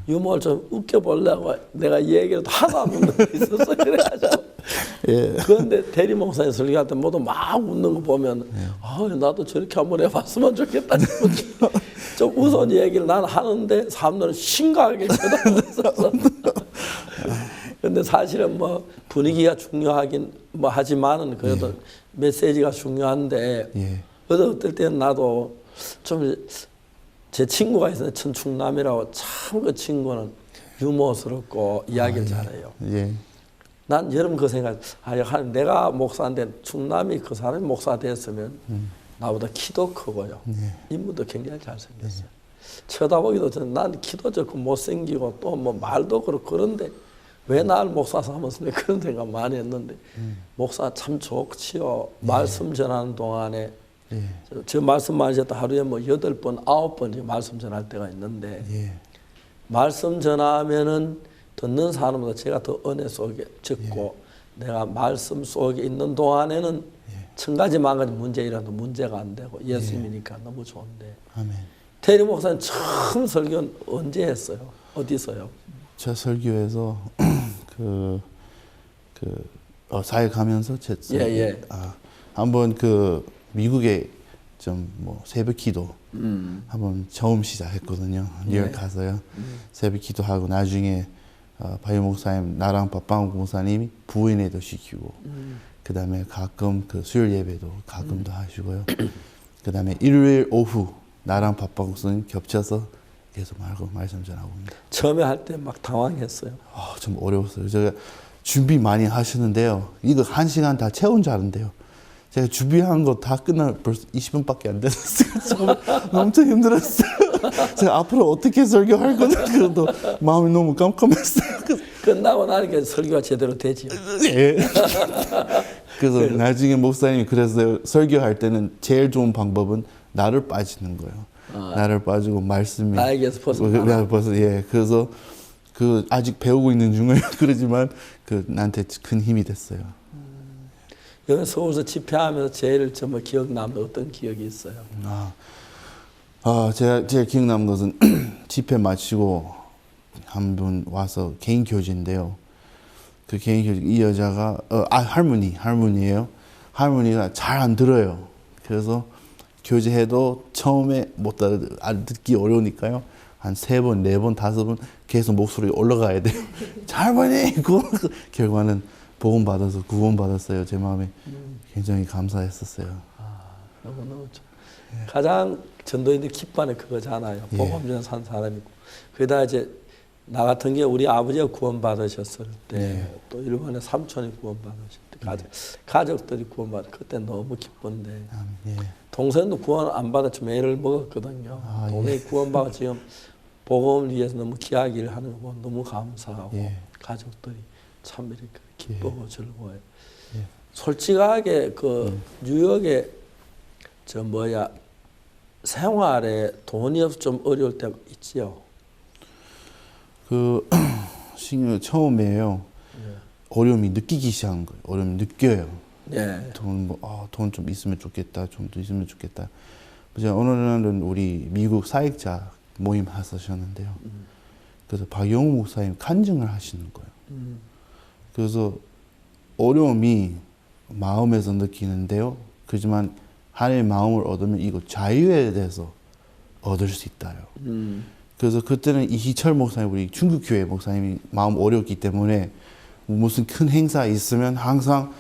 유머를 좀 웃겨보려고 내가 이 얘기를 하도 안 웃는 게 있었어. 그래가지고. 그런데 대리 목사님 설교할 때 모두 막 웃는 거 보면 나도 저렇게 한번 해봤으면 좋겠다 싶은지 좀 우스운 얘기를 나는 하는데 사람들은 심각하게 쳐다보고 근데 사실은 뭐 분위기가 중요하긴 뭐 하지만은 그래도 메시지가 중요한데 그래서 어떨 때는 나도 좀 제 친구가 있었는데 천충남이라고 참 그 친구는 유머스럽고 이야기를 잘해요. 난 여러분 그 생각, 내가 목사인데 충남이 그 사람이 목사 됐으면 나보다 키도 크고요. 인물도 굉장히 잘생겼어요. 쳐다보기도 전에 난 키도 좋고 못생기고 또 뭐 말도 그렇고 그런데 왜 나를 목사 삼았으면 그런 생각 많이 했는데 목사 참 좋지요. 말씀 전하는 동안에 저 말씀 많이 했다 하루에 뭐 8번, 9번 말씀 전할 때가 있는데 말씀 전하면은 듣는 사람보다 제가 더 은혜 속에 적고 내가 말씀 속에 있는 동안에는 1000가지 만가지 문제 일어나도 문제가 안 되고 예수님이니까 너무 좋은데. 테리 목사님 처음 설교는 언제 했어요? 어디서요? 저 설교에서 사역하면서 한번 그 미국에 좀 뭐 새벽 기도 한번 처음 시작했거든요. 뉴욕 가서요. 새벽 기도하고 나중에 바이오 목사님 나랑 박방욱 목사님이 부인회도 시키고 그다음에 가끔 그 수요일 예배도 가끔도 하시고요. 그다음에 일요일 오후 나랑 박방욱 목사님 겹쳐서 계속 말씀 전하고 있습니다. 처음에 할 때 막 당황했어요. 좀 어려웠어요. 제가 준비 많이 하시는데요. 이거 1시간 다 채운 줄 아는데요. 제가 준비한 거 다 끝나 벌써 20분밖에 안 됐어요. 엄청 힘들었어요. 제가 앞으로 어떻게 설교할 건지 그래도 마음이 너무 깜깜했어요. 끝나고 나니까 설교가 제대로 되지요. 그래서 나중에 목사님이 그래서 설교할 때는 제일 좋은 방법은 나를 빠지는 거예요. 나를 빠지고 말씀이 나에게서 벗어나. 그래서 그 아직 배우고 있는 중이에요. 그러지만 그 나한테 큰 힘이 됐어요. 여기 서울서 집회하면서 제일 정말 기억 남는 어떤 기억이 있어요? 제가 제일 기억 남는 것은 집회 마치고 한 분 와서 개인 교제인데요. 그 개인 교제 이 여자가 할머니예요. 할머니가 잘 안 들어요. 그래서 교제해도 처음에 못 알아듣기 어려우니까요. 한 3번, 4번, 5번 계속 목소리 올라가야 돼요. 할머니! 결과는 복음 받아서 구원 받았어요. 제 마음에 굉장히 감사했었어요. 너무너무 가장 전도인들 기뻐하는 그거잖아요. 복음 전에 산 사람이고. 그러다 이제 나 같은 게 우리 아버지가 구원 받으셨을 때, 또 일본의 삼촌이 구원 받으셨을 때, 가족들이 구원 받았을 때, 그때 너무 기쁜데, 동생도 구원 안 받았지만 애를 먹었거든요. 동생이 구원 받아 지금 복음을 위해서 너무 기하게 일을 하는 거 보면 너무 감사하고, 가족들이 참 이렇게 기쁘고 즐거워요. 솔직하게 그 뉴욕에 생활에 돈이 없어 좀 어려울 때가 있지요. 처음에요. 어려움이 느끼기 시작한 거예요. 어려움이 느껴요. 돈 좀 있으면 좋겠다. 좀 더 있으면 좋겠다. 제가 어느 날은 우리 미국 사역자 모임 하셨는데요. 그래서 박영우 목사님 간증을 하시는 거예요. 그래서 어려움이 마음에서 느끼는데요. 그렇지만 하나님의 마음을 얻으면 이거 자유에 대해서 얻을 수 있다요. 그래서 그때는 이희철 목사님, 우리 중국교회 목사님이 마음 어렵기 때문에 무슨 큰 행사 있으면 항상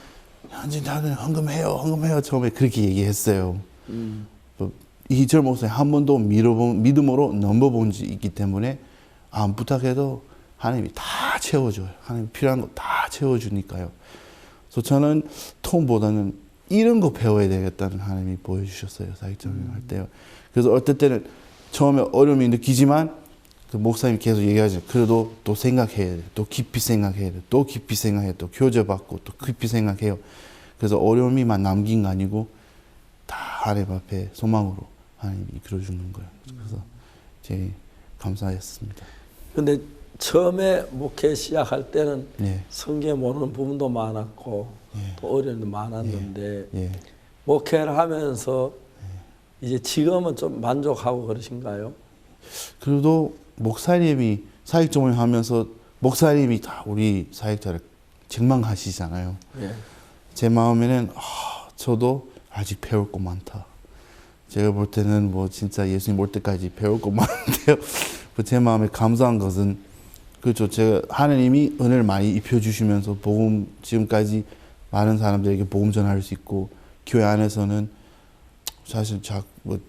현진 다들 헌금해요. 처음에 그렇게 얘기했어요. 이희철 목사님 한 번도 믿음으로 넘어본 지 있기 때문에 안 부탁해도 하나님이 다 채워줘요. 하나님 필요한 거 다 채워주니까요. 그래서 저는 돈보다는 이런 거 배워야 되겠다는 하나님이 보여주셨어요. 사역자를 할 때요. 그래서 어떨 때는 처음에 어려움이 느끼지만 그 목사님이 계속 얘기하죠. 그래도 또 생각해야 돼. 또 깊이 생각해야 돼. 또 깊이 생각해야 돼. 또 교제받고 또 깊이 생각해요. 그래서 어려움이만 남긴 거 아니고 다 하나님 앞에 소망으로 하나님이 이끌어주는 거예요. 그래서 제일 감사했습니다. 근데 처음에 목회 시작할 때는 예. 성경 모르는 부분도 많았고 또 어려움도 많았는데 예. 목회를 하면서 이제 지금은 좀 만족하고 그러신가요? 그래도 목사님이 사역종을 하면서 목사님이 다 우리 사역자를 책망하시잖아요. 예. 제 마음에는 저도 아직 배울 거 많다. 제가 볼 때는 뭐 진짜 예수님 올 때까지 배울 거 많은데요. 제 마음에 감사한 것은 그렇죠. 제가 하나님이 은혜를 많이 입혀주시면서 복음 지금까지 많은 사람들에게 복음 전할 수 있고 교회 안에서는 사실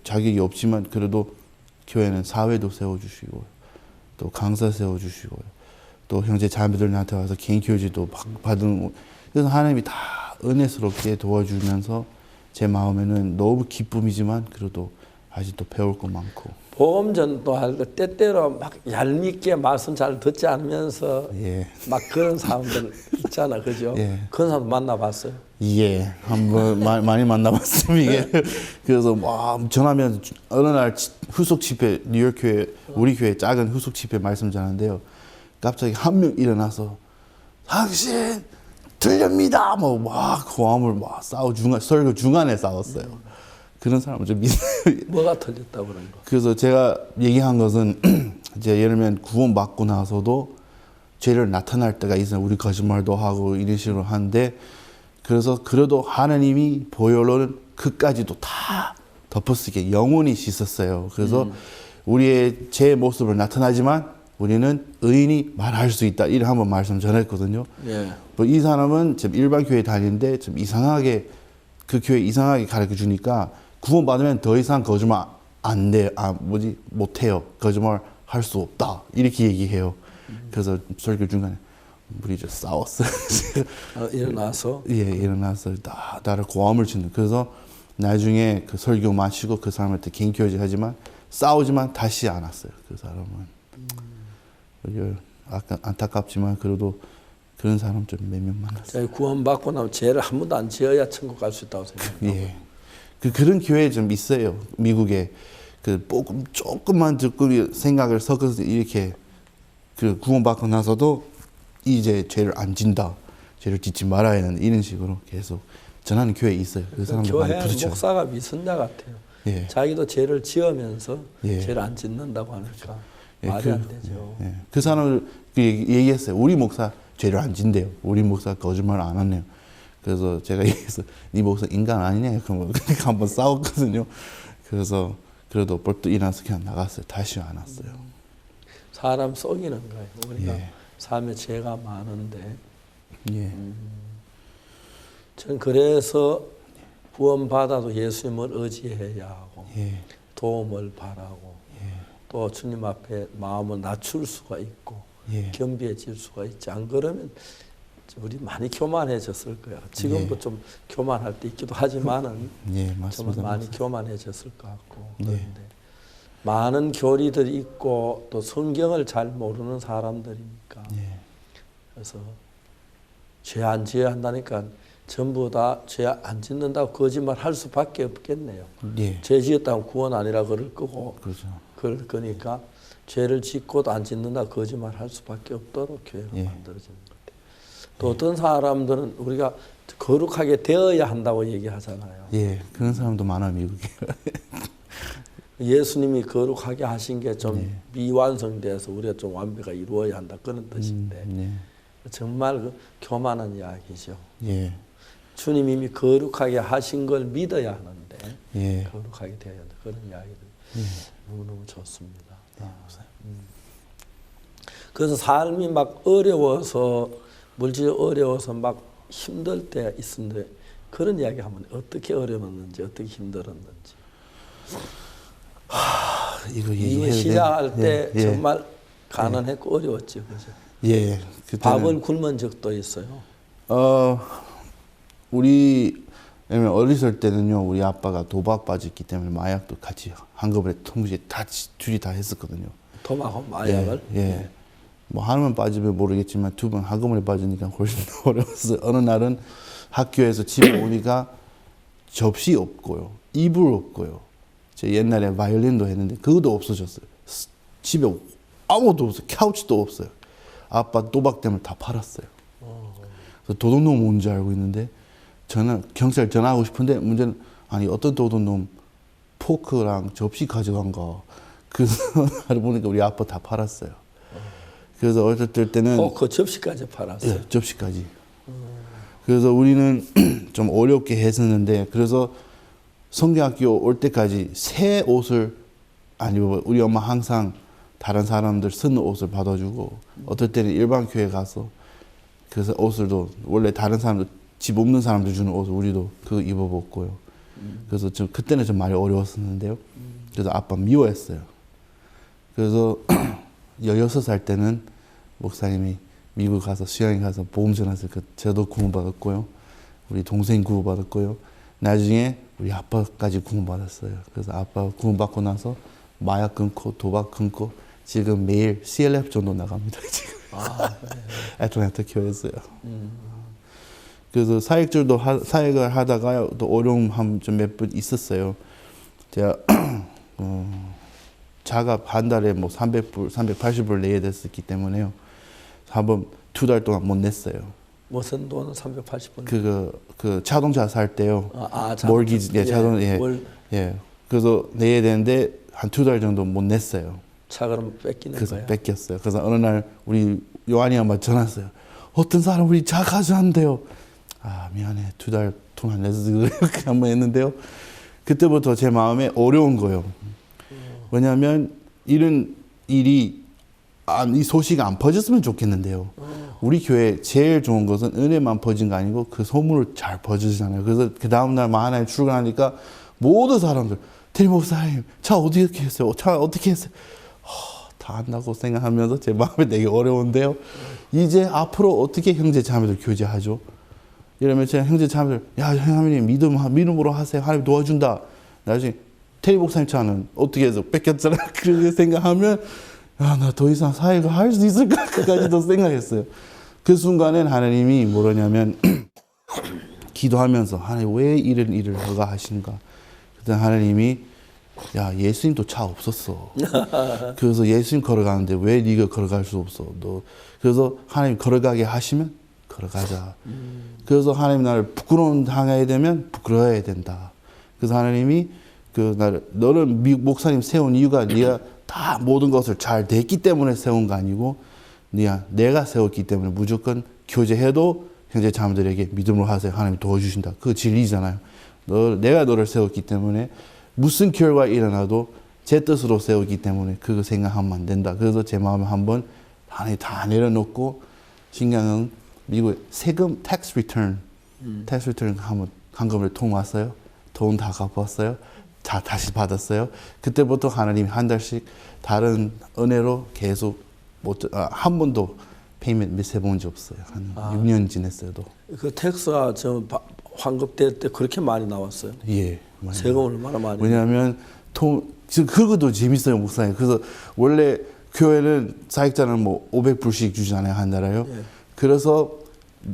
자격이 없지만 그래도 교회는 사회도 세워주시고 또 강사 세워주시고 또 형제 자매들한테 와서 개인 교제도 받은 그래서 하나님이 다 은혜스럽게 도와주면서 제 마음에는 너무 기쁨이지만 그래도 아직도 배울 거 많고 보험전도 할 때 때때로 막 얄밉게 말씀 잘 듣지 않으면서 예. 막 그런 사람들 있잖아, 그죠? 예. 그런 사람 만나봤어요? 예, 한번 많이 만나봤습니다. 그래서 전하면 어느 날 후속 집회 뉴욕 교회 우리 교회 작은 후속 집회 말씀 전하는데요. 갑자기 한 명 일어나서 당신 들립니다. 막 고함을 막 설교 중간에 싸웠어요. 그런 사람은 좀 있어요. 뭐가 틀렸다고 그런 거? 그래서 제가 얘기한 것은 이제 예를 들면 구원 받고 나서도 죄를 나타날 때가 있어요. 우리 거짓말도 하고 이런 식으로 하는데 그래서 그래도 하나님이 보혈로는 그까지도 다 덮어쓰게 영원히 씻었어요. 그래서 우리의 제 모습을 나타나지만 우리는 의인이 말할 수 있다. 이를 한번 말씀 전했거든요. 예. 이 사람은 지금 일반 교회 다니는데 좀 이상하게 그 교회 이상하게 가르쳐 주니까 구원 받으면 더 이상 거짓말 안 돼. 못 해요. 거짓말 할 수 없다. 이렇게 얘기해요. 그래서 설교 중간에 우리 이제 싸웠어요. 일어나서? 예, 일어나서 나를 고함을 치는. 그래서 나중에 그 설교 마치고 그 사람한테 개인 교제 하지만 싸우지만 다시 안 왔어요. 그 사람은. 아까 안타깝지만 그래도 그런 사람 좀 몇 명 만났어요. 구원받고 나면 죄를 한 번도 안 지어야 천국 갈 수 있다고 생각해요. 예. 그런 교회 좀 있어요. 미국에. 조금만 듣고 생각을 섞어서 이렇게 그 구원받고 나서도 이제 죄를 안 진다. 죄를 짓지 말아야 한다. 이런 식으로 계속 전하는 교회 있어요. 그 사람들 많이 교회 부딪혀요. 목사가 미선자 같아요. 예. 자기도 죄를 지으면서 예. 죄를 안 짓는다고 하니까 예, 말이 안 되죠. 예. 그 사람을 얘기했어요. 우리 목사 죄를 안 진대요. 우리 목사 거짓말 안 하네요. 그래서 제가 얘기해서 네 목사 인간 아니냐? 그러니까 한번 싸웠거든요. 그래서 그래도 벌떡 일어나서 그냥 나갔어요. 다시 안 왔어요. 사람 속이는 거예요. 우리가 예. 삶에 죄가 많은데. 예. 전 그래서 구원받아도 예수님을 의지해야 하고 예. 도움을 바라고 또 주님 앞에 마음을 낮출 수가 있고 겸비해질 수가 있지. 안 그러면 우리 많이 교만해졌을 거야. 지금도 좀 교만할 때 있기도 하지만은 정말 많이 교만해졌을 것 같고 그런데 많은 교리들이 있고 또 성경을 잘 모르는 사람들이니까 그래서 죄 안 지어야 한다니까 전부 다 죄 안 짓는다고 거짓말 할 수밖에 없겠네요. 죄 지었다고 구원 아니라 그럴 거고 그렇죠. 그럴 거니까 죄를 짓고도 안 짓는다 거짓말 할 수밖에 없도록 교회가 만들어지는 것 같아요. 또 어떤 사람들은 우리가 거룩하게 되어야 한다고 얘기하잖아요. 예, 그런 사람도 많아요, 미국에. 예수님이 거룩하게 하신 게 좀 미완성돼서 우리가 좀 완벽하게 이루어야 한다 그런 뜻인데 정말 그 교만한 이야기죠. 예. 주님 이미 거룩하게 하신 걸 믿어야 하는데 예. 거룩하게 되어야 한다 그런 이야기들 너무너무 좋습니다. 그래서 삶이 막 어려워서 물질 어려워서 막 힘들 때가 있었는데 그런 이야기 하면 어떻게 어려웠는지 어떻게 힘들었는지. 이거 시작할 때 정말 가난했고 어려웠죠, 그죠? 예. 밥을 굶은 적도 있어요. 우리 왜냐면 어렸을 때는요 우리 아빠가 도박 빠졌기 때문에 마약도 같이 한꺼번에 동시에 다 둘이 다 했었거든요. 도박하고 마약을? 예. 뭐 하나만 빠지면 모르겠지만 두 번 한꺼번에 빠지니까 훨씬 더 어려웠어요. 어느 날은 학교에서 집에 오니까 접시 없고요, 이불 없고요. 제 옛날에 바이올린도 했는데 그것도 없어졌어요. 집에 아무것도 없어요. 카우치도 없어요. 아빠 도박 때문에 다 팔았어요. 그래서 도둑놈 뭔지 알고 있는데 저는 경찰 전화하고 싶은데 문제는 아니 어떤 도둑놈 포크랑 접시 가져간 거 그래서 보니까 우리 아빠 다 팔았어요. 그래서 어렸을 때는 그 접시까지 팔았어요. 예, 접시까지. 그래서 우리는 좀 어렵게 했었는데 그래서 성경학교 올 때까지 새 옷을 안 입어. 우리 엄마 항상 다른 사람들 쓰는 옷을 받아주고 어떨 때는 일반 교회 가서 그래서 옷을도 원래 다른 사람들 집 없는 사람들 주는 옷을 우리도 그거 입어봤고요. 그래서 좀 그때는 좀 많이 어려웠었는데요. 그래서 아빠 미워했어요. 그래서 16살 때는 목사님이 미국 가서 수양에 가서 보험 전화해서 저도 구원받았고요. 우리 동생 구원받았고요. 나중에 우리 아빠까지 구원받았어요. 그래서 아빠 구원받고 나서 마약 끊고 도박 끊고 지금 매일 CLF 정도 나갑니다. 지금. 애틀랜타 교회에서요. 그래서 사역을 하다가 또 어려움 좀 몇 번 있었어요. 제가 자갑 한 달에 뭐 300불, 380불 내야 됐었기 때문에요. 한번 2달 동안 못 냈어요. 무슨 돈은 380불? 그 자동차 살 때요. mortgage. 예, 자동 예. 그래서 내야 되는데 한 2달 정도 못 냈어요. 차 그럼 뺏기는 그래서 거예요? 뺏겼어요. 그래서 어느 날 우리 요한이 엄마 전화했어요. 어떤 사람 우리 차 가져간대요. 아 미안해 2달 돈 안 내서 그렇게 한번 했는데요. 그때부터 제 마음에 어려운 거예요. 왜냐하면 이런 일이 이 소식이 안 퍼졌으면 좋겠는데요. 우리 교회 제일 좋은 것은 은혜만 퍼진 거 아니고 그 소문을 잘 퍼지잖아요. 그래서 그 다음날 하나에 출근하니까 모든 사람들 대리 목사님 차 어떻게 했어요? 차 어떻게 했어요? 다 안다고 생각하면서 제 마음이 되게 어려운데요. 이제 앞으로 어떻게 형제 자매들 교제하죠? 이러면 제 형제 자매들 야 하나님 믿음으로 하세요. 하나님 도와준다. 나중에 테리 목사님 차는 어떻게 해서 뺏겼잖아. 그렇게 생각하면 나 더 이상 사회가 할 수 있을까까지도 생각했어요. 그 순간엔 하나님이 뭐냐면 기도하면서 하나님 왜 이런 일을 허가하신가? 그때 하나님이 야 예수님도 차 없었어. 그래서 예수님 걸어가는데 왜 네가 걸어갈 수 없어? 너 그래서 하나님 걸어가게 하시면 걸어가자. 그래서 하나님 나를 부끄러운 당해야 되면 부끄러워야 된다. 그래서 하나님이 너를 목사님 세운 이유가 네가 다 모든 것을 잘 됐기 때문에 세운 거 아니고 내가 세웠기 때문에 무조건 교제해도 형제 자매들에게 믿음으로 하세요. 하나님 도와주신다. 그거 진리잖아요. 내가 너를 세웠기 때문에 무슨 결과 일어나도 제 뜻으로 세웠기 때문에 그거 생각하면 안 된다. 그래서 제 마음에 한번 하나님 다 내려놓고 신경은 미국 세금 tax return 한번 한금을 통왔어요. 돈 다 갚았어요. 다시 받았어요. 그때부터 하나님이 한 달씩 다른 은혜로 계속 한 번도 페이먼트 미스해본 적 없어요. 한 6년 지냈어요. 그 텍스가 환급될 때 그렇게 많이 나왔어요? 예. 세금 얼마나 많이? 왜냐하면 그것도 재밌어요, 목사님. 그래서 원래 교회는 사역자는 뭐 500불씩 주잖아요, 한 달에요. 예. 그래서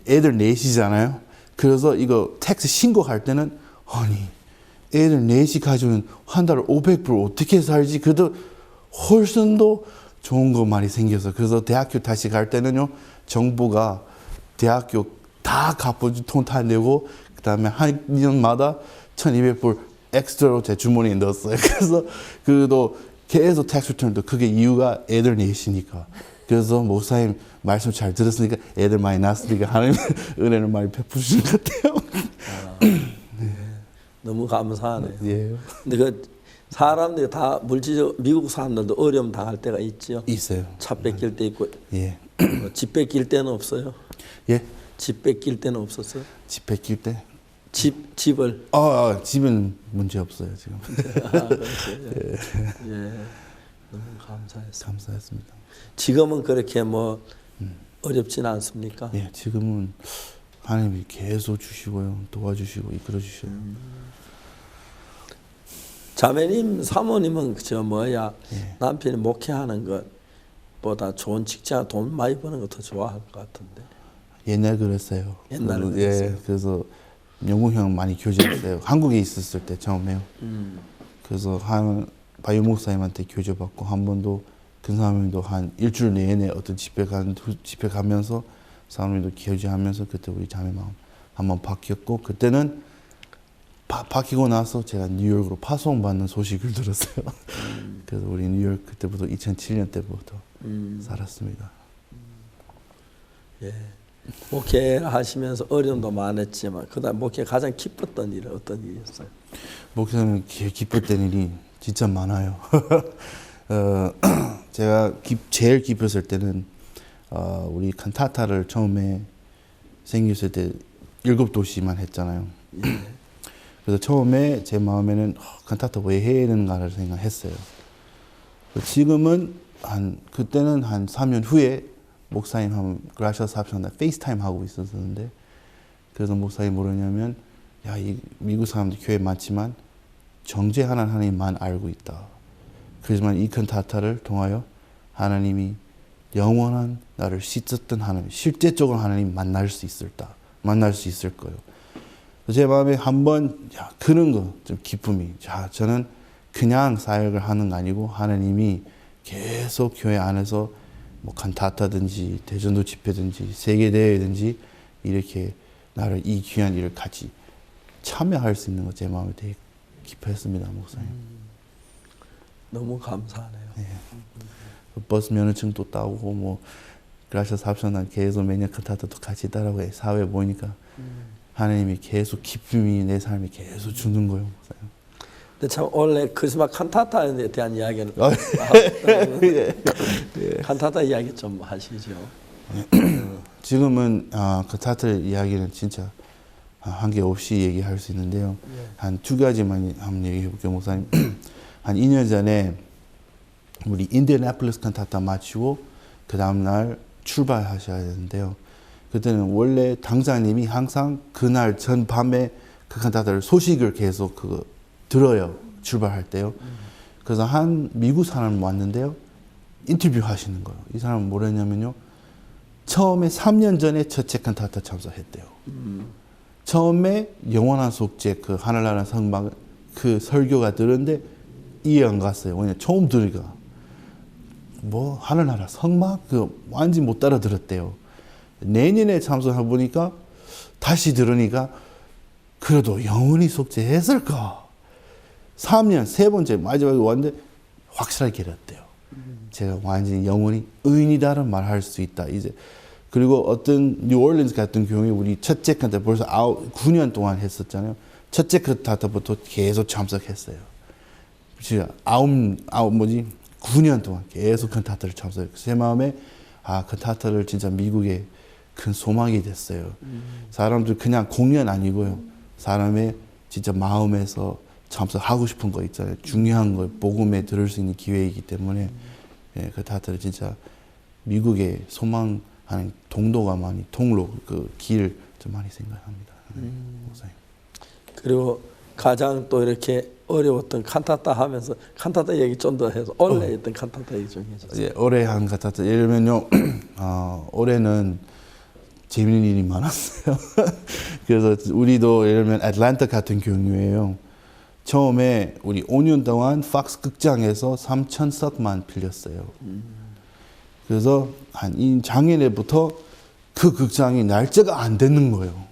애들 넷이잖아요. 그래서 이거 텍스 신고할 때는 아니 애들 넷이 가지고는 한 달에 500불 어떻게 살지? 그래도 훨씬 더 좋은 거 많이 생겨서 그래서 대학교 다시 갈 때는요 정부가 대학교 다 갚아주 돈 다 내고 그 다음에 한 년마다 1,200불 엑스트라로 제 주머니에 넣었어요. 그래서 그도 계속 텍스 리턴도 그게 이유가 애들 넷이니까. 그래서 목사님 말씀 잘 들었으니까 애들 많이 낳았으니까 하나님 은혜를 많이 베푸시는 것 같아요. 너무 감사하네요. 예. 근데 사람들이 다 물질적 미국 사람들도 어려움 당할 때가 있죠. 있어요. 차 뺏길 때 있고. 예. 집 뺏길 때는 없어요? 예. 집 뺏길 때는 없었어요? 집 뺏길 때? 집을. 집은 문제 없어요 지금. 예. 너무 감사했습니다. 감사했습니다. 지금은 그렇게 어렵진 않습니까? 예. 지금은 하나님이 계속 주시고요. 도와주시고 이끌어 주셔요. 자매님, 사모님은 남편이 목회하는 것보다 좋은 직장, 돈 많이 버는 거 더 좋아할 것 같은데. 옛날 그랬어요. 옛날에 그랬어요. 그래서 영국 형 많이 교제했어요. 한국에 있었을 때 처음에요. 그래서 바이오 목사님한테 교제받고 한 번도 그 사모님도 한 일주일 내내 어떤 집회 가면서 사모님도 교제하면서 그때 우리 자매 마음 한번 바뀌었고, 그때는 바뀌고 나서 제가 뉴욕으로 파송받는 소식을 들었어요. 그래서 우리 뉴욕 그때부터 2007년 때부터 살았습니다. 예. 목회하시면서 어려움도 많았지만 그다음 목회 가장 기뻤던 일은 어떤 일이었어요? 목사님 기뻤던 일이 진짜 많아요. 제가 제일 기뻤을 때는 우리 칸타타를 처음에 생겼을 때 7도시만 했잖아요. 예. 그래서 처음에 제 마음에는 칸타타 왜 해야 되는가를 생각했어요. 지금은 그때는 한 3년 후에 목사님 한 그라시아스 합창단 페이스타임 하고 있었는데, 그래서 목사님이 뭐냐면, 이 미국 사람들 교회 많지만 정죄하는 하나님만 알고 있다. 그렇지만 이 칸타타를 통하여 하나님이 영원한 나를 씻었던 하나님, 실제적으로 하나님 만날 수 있을 거예요. 제 마음에 한번 그런 거 좀 기쁨이, 저는 그냥 사역을 하는 거 아니고 하나님이 계속 교회 안에서 뭐 칸타타든지 대전도 집회든지 세계대회든지 이렇게 나를 이 귀한 일을 같이 참여할 수 있는 거 제 마음에 되게 기뻐했습니다, 목사님. 너무 감사하네요. 네. 버스 면허증도 따오고 뭐 그라시아스 합창단 계속 매년 칸타타도 같이 따라고 사회에 모이니까 하나님이 계속 기쁨이 내 삶에 계속 주는 거예요, 목사님. 근데 참 원래 크리스마스 칸타타에 대한 이야기는 칸타타 이야기 좀 하시죠. 지금은 칸타타 이야기는 진짜 한계 없이 얘기할 수 있는데요. 한 2가지만 한번 얘기해 볼게요, 목사님. 한 2년 전에 우리 인디애나폴리스 칸타타 마치고 그 다음 날 출발하셔야 되는데요. 그때는 원래 당사님이 항상 그날 전 밤에 그 칸타타를 소식을 계속 들어요, 출발할 때요. 그래서 한 미국 사람 왔는데요, 인터뷰 하시는 거예요. 이 사람은 뭐랬냐면요, 처음에 3년 전에 첫째 칸타타 참석했대요. 처음에 영원한 속죄 그 하늘나라 성막 그 설교가 들었는데 이해 안 갔어요. 왜냐면 처음 들으니까 뭐 하늘나라 성막 완전히 못 따라 들었대요. 내년에 참석해 보니까 다시 들으니까 그래도 영원히 속죄했을까? 3년 세 번째 마지막에 왔는데 확실하게 깨달았대요. 제가 완전히 영원히 의인이다라는 말 할 수 있다. 이제 그리고 어떤 뉴올리언스 같은 경우에 우리 첫째 칸타타 벌써 9년 동안 했었잖아요. 첫째 칸타타부터 계속 참석했어요. 제가 9년 동안 계속 칸타타를 참석했어요. 제 마음에 칸타타를 진짜 미국에 큰 소망이 됐어요. 사람들 그냥 공연 아니고요. 사람의 진짜 마음에서 참석하고 싶은 거 있잖아요. 중요한 거 복음에 들을 수 있는 기회이기 때문에 칸타타를 진짜 미국에 소망하는 동도가 많이 통로 그 길 좀 많이 생각합니다. 목사님. 그리고 가장 또 이렇게 어려웠던 칸타타 하면서 칸타타 얘기 좀 더 해서 올해 했던 칸타타 얘기 좀 해주세요. 예, 올해 한 칸타타 예를 들면요, 올해는 재밌는 일이 많았어요. 그래서 우리도 예를 들면 애틀랜타 같은 경우에요. 처음에 우리 5년 동안 팍스 극장에서 3,000석만 빌렸어요. 그래서 한 작년에부터 그 극장이 날짜가 안 되는 거예요.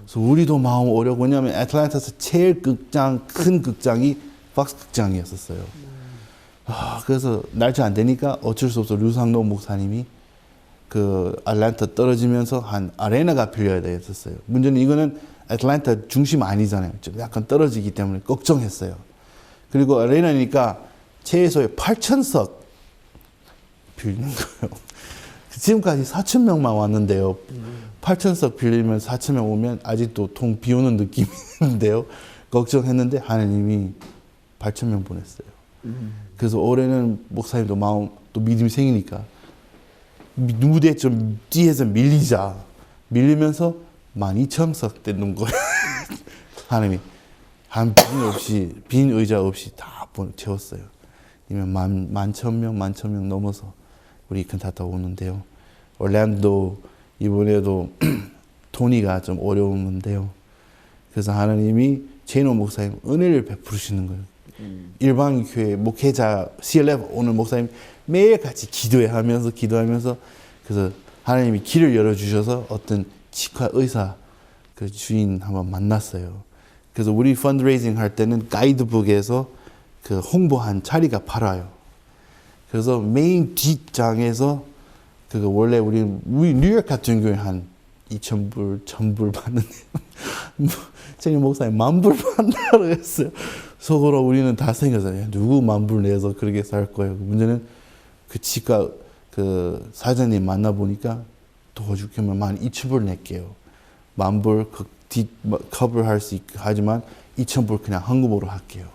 그래서 우리도 마음 어려워. 왜냐하면 애틀랜타에서 제일 큰 극장이 팍스 극장이었어요. 그래서 날짜 안 되니까 어쩔 수 없어 류상로 목사님이 그 애틀랜타 떨어지면서 한 아레나가 빌려야 되었어요. 문제는 이거는 애틀랜타 중심 아니잖아요. 좀 약간 떨어지기 때문에 걱정했어요. 그리고 아레나니까 최소의 8,000석 빌리는 거예요. 지금까지 4,000명만 왔는데요. 8,000석 빌리면 4,000명 오면 아직도 통 비오는 느낌인데요. 걱정했는데 하나님이 8,000명 보냈어요. 그래서 올해는 목사님도 마음 또 믿음이 생기니까 무대 좀 뒤에서 밀리자. 밀리면서 12,000석 되는 거예요. 하나님이 빈 의자 없이 다 채웠어요. 이면 11,000명 넘어서 우리 칸타타 오는데요. 올랜도 이번에도 토니가 좀 어려운데요. 그래서 하나님이 제노 목사님 은혜를 베푸시는 거예요. 일반 교회 목회자 CLF 오는 목사님 매일 같이 기도하면서 그래서 하나님이 길을 열어주셔서 어떤 치과 의사 그 주인 한번 만났어요. 그래서 우리 펀드레이징 할 때는 가이드북에서 그 홍보한 자리가 팔아요. 그래서 메인 뒷장에서 그거 원래 우리 뉴욕 같은 경우에 한 2,000불, 1,000불 받는데 제가 목사님 10,000불 받는다고 했어요. 속으로 우리는 다 생각해서 누구 10,000불 내서 그렇게 살 거예요. 문제는 그 치과 그 사장님 만나보니까 도와줄게면 12,000불 낼게요. 10,000불 그 뒷 커버할 수 있게 하지만 2,000불 그냥 현금으로 할게요.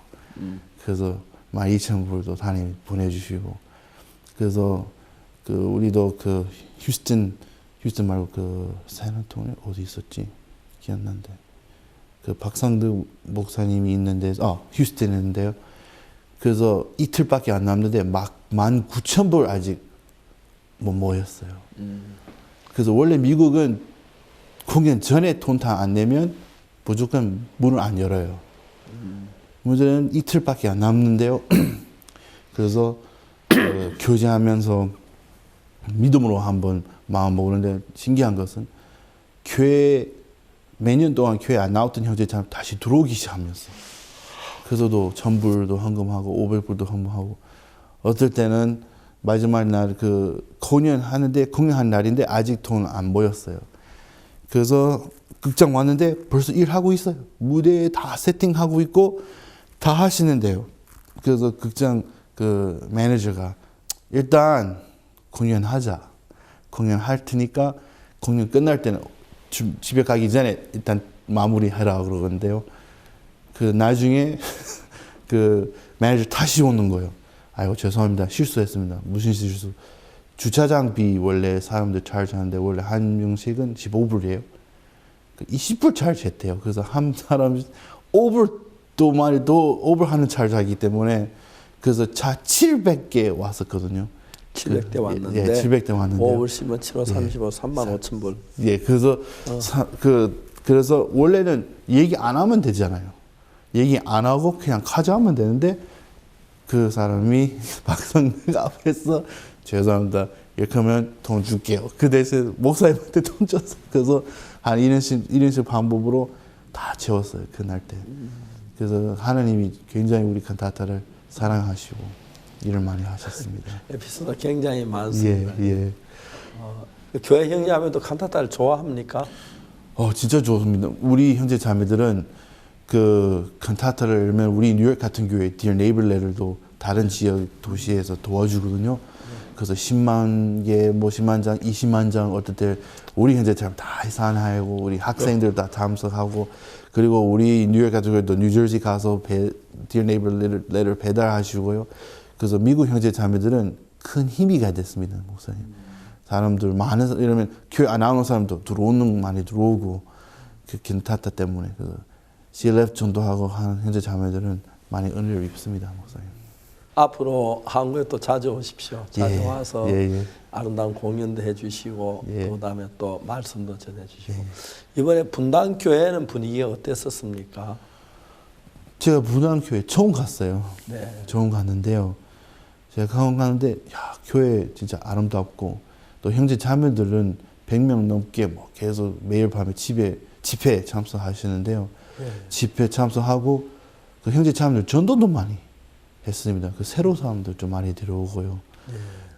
그래서 12,000불도 하나님 보내주시고 그래서 그 우리도 그 휴스턴 말고 그 샌안토니오 어디 있었지 기억난데 그 박상득 목사님이 있는데 휴스턴에 있는데요. 그래서 이틀밖에 안 남는데 막 19,000불 아직 못 모였어요. 그래서 원래 미국은 공연 전에 돈 다 안 내면 무조건 문을 안 열어요. 문제는 이틀밖에 안 남는데요. 그래서 교제하면서 믿음으로 한번 마음 먹는데 신기한 것은 교회 매년 동안 교회 안 나왔던 형제처럼 다시 들어오기 시작하면서 그래서도 1,000불도 헌금하고 500불도 헌금하고 어떨 때는 마지막 날 그 공연한 날인데 아직 돈 안 모였어요. 그래서 극장 왔는데 벌써 일하고 있어요. 무대에 다 세팅하고 있고 다 하시는데요. 그래서 극장 그 매니저가 일단 공연하자. 공연할 테니까 공연 끝날 때는 집에 가기 전에 일단 마무리하라 그러는데요. 그 나중에 그 매니저 다시 오는 거예요. 아이고 죄송합니다. 실수했습니다. 무슨 실수? 주차장비 원래 사람들 차지하는데 원래 한 명씩은 15불이에요. 20불 차지했대요. 그래서 한 사람 5불도 많이 더 오버하는 차지하기 때문에 그래서 차 700개 왔었거든요. 700대 왔는데 예, 700대 왔는데 5불 씹으면 7호 35, 35,000불. 예, 그래서 그래서 원래는 얘기 안 하면 되잖아요. 얘기 안 하고 그냥 가져가면 되는데 그 사람이 박성득 앞에서 죄송합니다. 이렇게 하면 돈 줄게요. 그 대신 목사님한테 돈 줬어요. 그래서 한 이런 식 방법으로 다 채웠어요. 그날 때. 그래서 하나님이 굉장히 우리 칸타타를 사랑하시고 일을 많이 하셨습니다. 에피소드가 굉장히 많습니다. 예. 교회 형제자매도 칸타타를 좋아합니까? 진짜 좋습니다. 우리 형제 자매들은 그 칸타타를 열면 우리 뉴욕 같은 교회 Dear Neighbor Letter도 다른 지역 도시에서 도와주거든요. 그래서 10만 개, 10만 장, 20만 장 어떨 때 우리 현재 다 해산하고 우리 학생들 다 참석하고 그리고 우리 뉴욕 같은 경우도 뉴저지 가서 Dear Neighbor Letter 배달하시고요. 그래서 미국 형제 자매들은 큰 힘이 됐습니다, 목사님. 사람들 많은 이러면 교회 안 나오는 사람도 들어오는 많이 들어오고 그 칸타타 때문에 그래서 CLF 전도하고 하는 형제 자매들은 많이 은혜를 입습니다, 목사님. 앞으로 한국에 또 자주 오십시오. 자주 와서 예. 아름다운 공연도 해주시고 그다음에 또 말씀도 전해주시고 이번에 분당교회는 분위기가 어땠었습니까? 제가 분당교회 처음 갔어요. 네. 처음 갔는데요. 제가 처음 갔는데 교회 진짜 아름답고 또 형제 자매들은 100명 넘게 계속 매일 밤에 집회 참석하시는데요. 집회 참석하고 그 형제 자매들 전도도 많이 했습니다. 그 새로 사람들 좀 많이 들어오고요.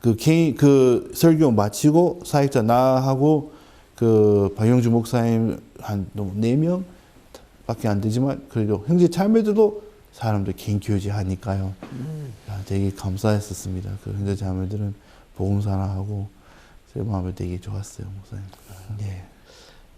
그 설교 마치고 사역자 나하고 그 박영주 목사님 한 4명 밖에 안 되지만 그래도 형제 자매들도 사람들 개인 교제 하니까요. 되게 감사했었습니다. 그 형제 자매들은 복음사랑하고 제 마음에 되게 좋았어요, 목사님.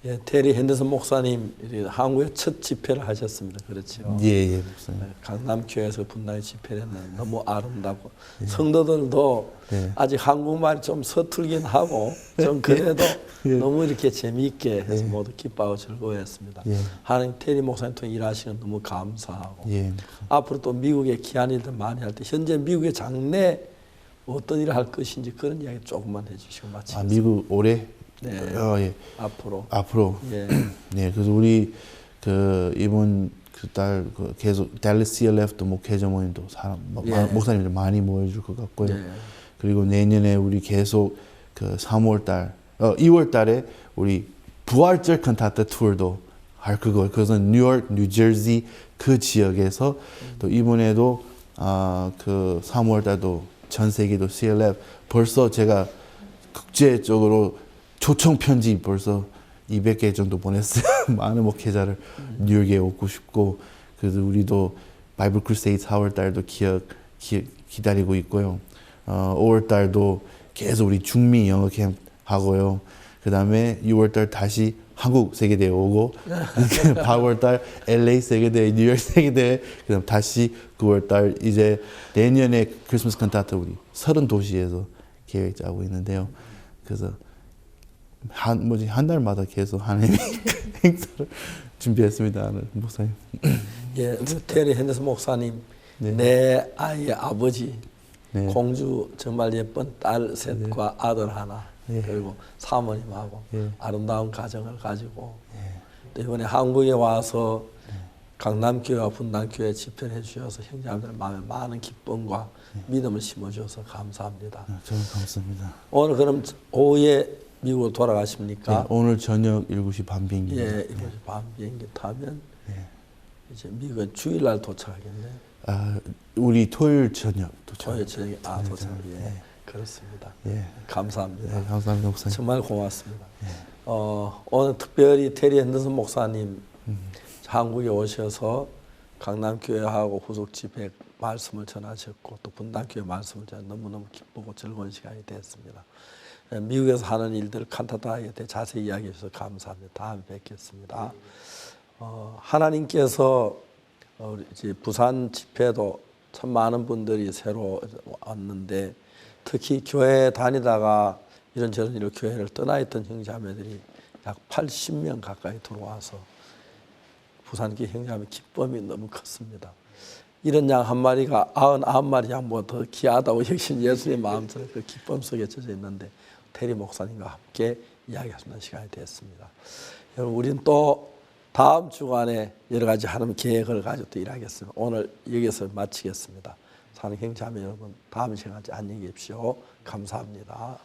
예, 테리 핸더슨 목사님 한국에 첫 집회를 하셨습니다. 그렇죠? 예, 목사님. 강남교회에서 분당에 집회를 했는데 너무 아름답고 성도들도 아직 한국말이 좀 서툴긴 하고 좀 그래도 너무 이렇게 재미있게 해서 모두 기뻐하고 즐거워했습니다. 하나님 테리 목사님 통해 일하시는 너무 감사하고 앞으로 또 미국에 귀한 일들 많이 할 때 현재 미국의 장래 어떤 일을 할 것인지 그런 이야기 조금만 해주시고 마치겠습니다. 미국 올해? 네. 예. 앞으로. 예. 네. 그래서 우리 이번 달 계속 댈러스 CLF도 목회자 모임도 목사님들 많이 모여줄 것 같고요. 그리고 내년에 우리 계속 2월 달에 우리 부활절 칸타타 투어도 할 거고요. 그래서 뉴욕, 뉴저지 그 지역에서 또 이번에도 3월 달도 전 세계도 CLF 벌써 제가 국제적으로 초청 편지 벌써 200개 정도 보냈어요. 많은 목회자를 뉴욕에 오고 싶고 그래서 우리도 바이블 크루세이드 4월 달도 기다리고 있고요. 5월 달도 계속 우리 중미 영어 캠p 하고요. 그 다음에 6월 달 다시 한국 세계대회 오고 8월 달 LA 세계대회, 뉴욕 세계대회 그다음 다시 9월 달 이제 내년에 크리스마스 칸타타 우리 30도시에서 계획 짜고 있는데요. 그래서 한 달마다 계속 하나님의 행사를 준비했습니다. 목사님. 예, 테리 핸더슨 목사님, 내 아이의 아버지, 공주 정말 예쁜 딸 셋과 아들 하나, 그리고 사모님하고 아름다운 가정을 가지고 또 이번에 한국에 와서 강남교회와 분당교회 집회를 해주셔서 형제자매들 마음에 많은 기쁨과 믿음을 심어주셔서 감사합니다. 저는 감사합니다. 오늘 그럼 오후에 미국으로 돌아가십니까? 네, 오늘 저녁 7시 반 비행기. 예, 7시 반 비행기 타면 이제 미국은 주일날 도착하겠네. 우리 토요일 저녁 도착. 토요일 저녁에 도착. 예, 그렇습니다. 감사합니다. 네, 감사합니다, 목사님. 정말 고맙습니다. 오늘 특별히 테리 핸더슨 목사님 한국에 오셔서 강남교회하고 후속 집회 말씀을 전하셨고 또 분당교회 말씀을 전하 너무너무 기쁘고 즐거운 시간이 됐습니다. 미국에서 하는 일들 칸타타에 대해 자세히 이야기해 주셔서 감사합니다. 다음에 뵙겠습니다. 하나님께서 이제 부산 집회도 참 많은 분들이 새로 왔는데 특히 교회 다니다가 이런저런 일로 교회를 떠나 있던 형제자매들이 약 80명 가까이 들어와서 부산교회 형제자매 기쁨이 너무 컸습니다. 이런 양 한 마리가 99마리 양보다 더 귀하다고 여기신 예수님의 마음처럼 그 기쁨 속에 젖어 있는데 테리 목사님과 함께 이야기하는 시간이 됐습니다. 여러분 우리는 또 다음 주간에 여러 가지 하나님 계획을 가지고 또 일하겠습니다. 오늘 여기서 마치겠습니다. 사랑하는 형제자매 여러분 다음 시간까지 안녕히 계십시오. 감사합니다.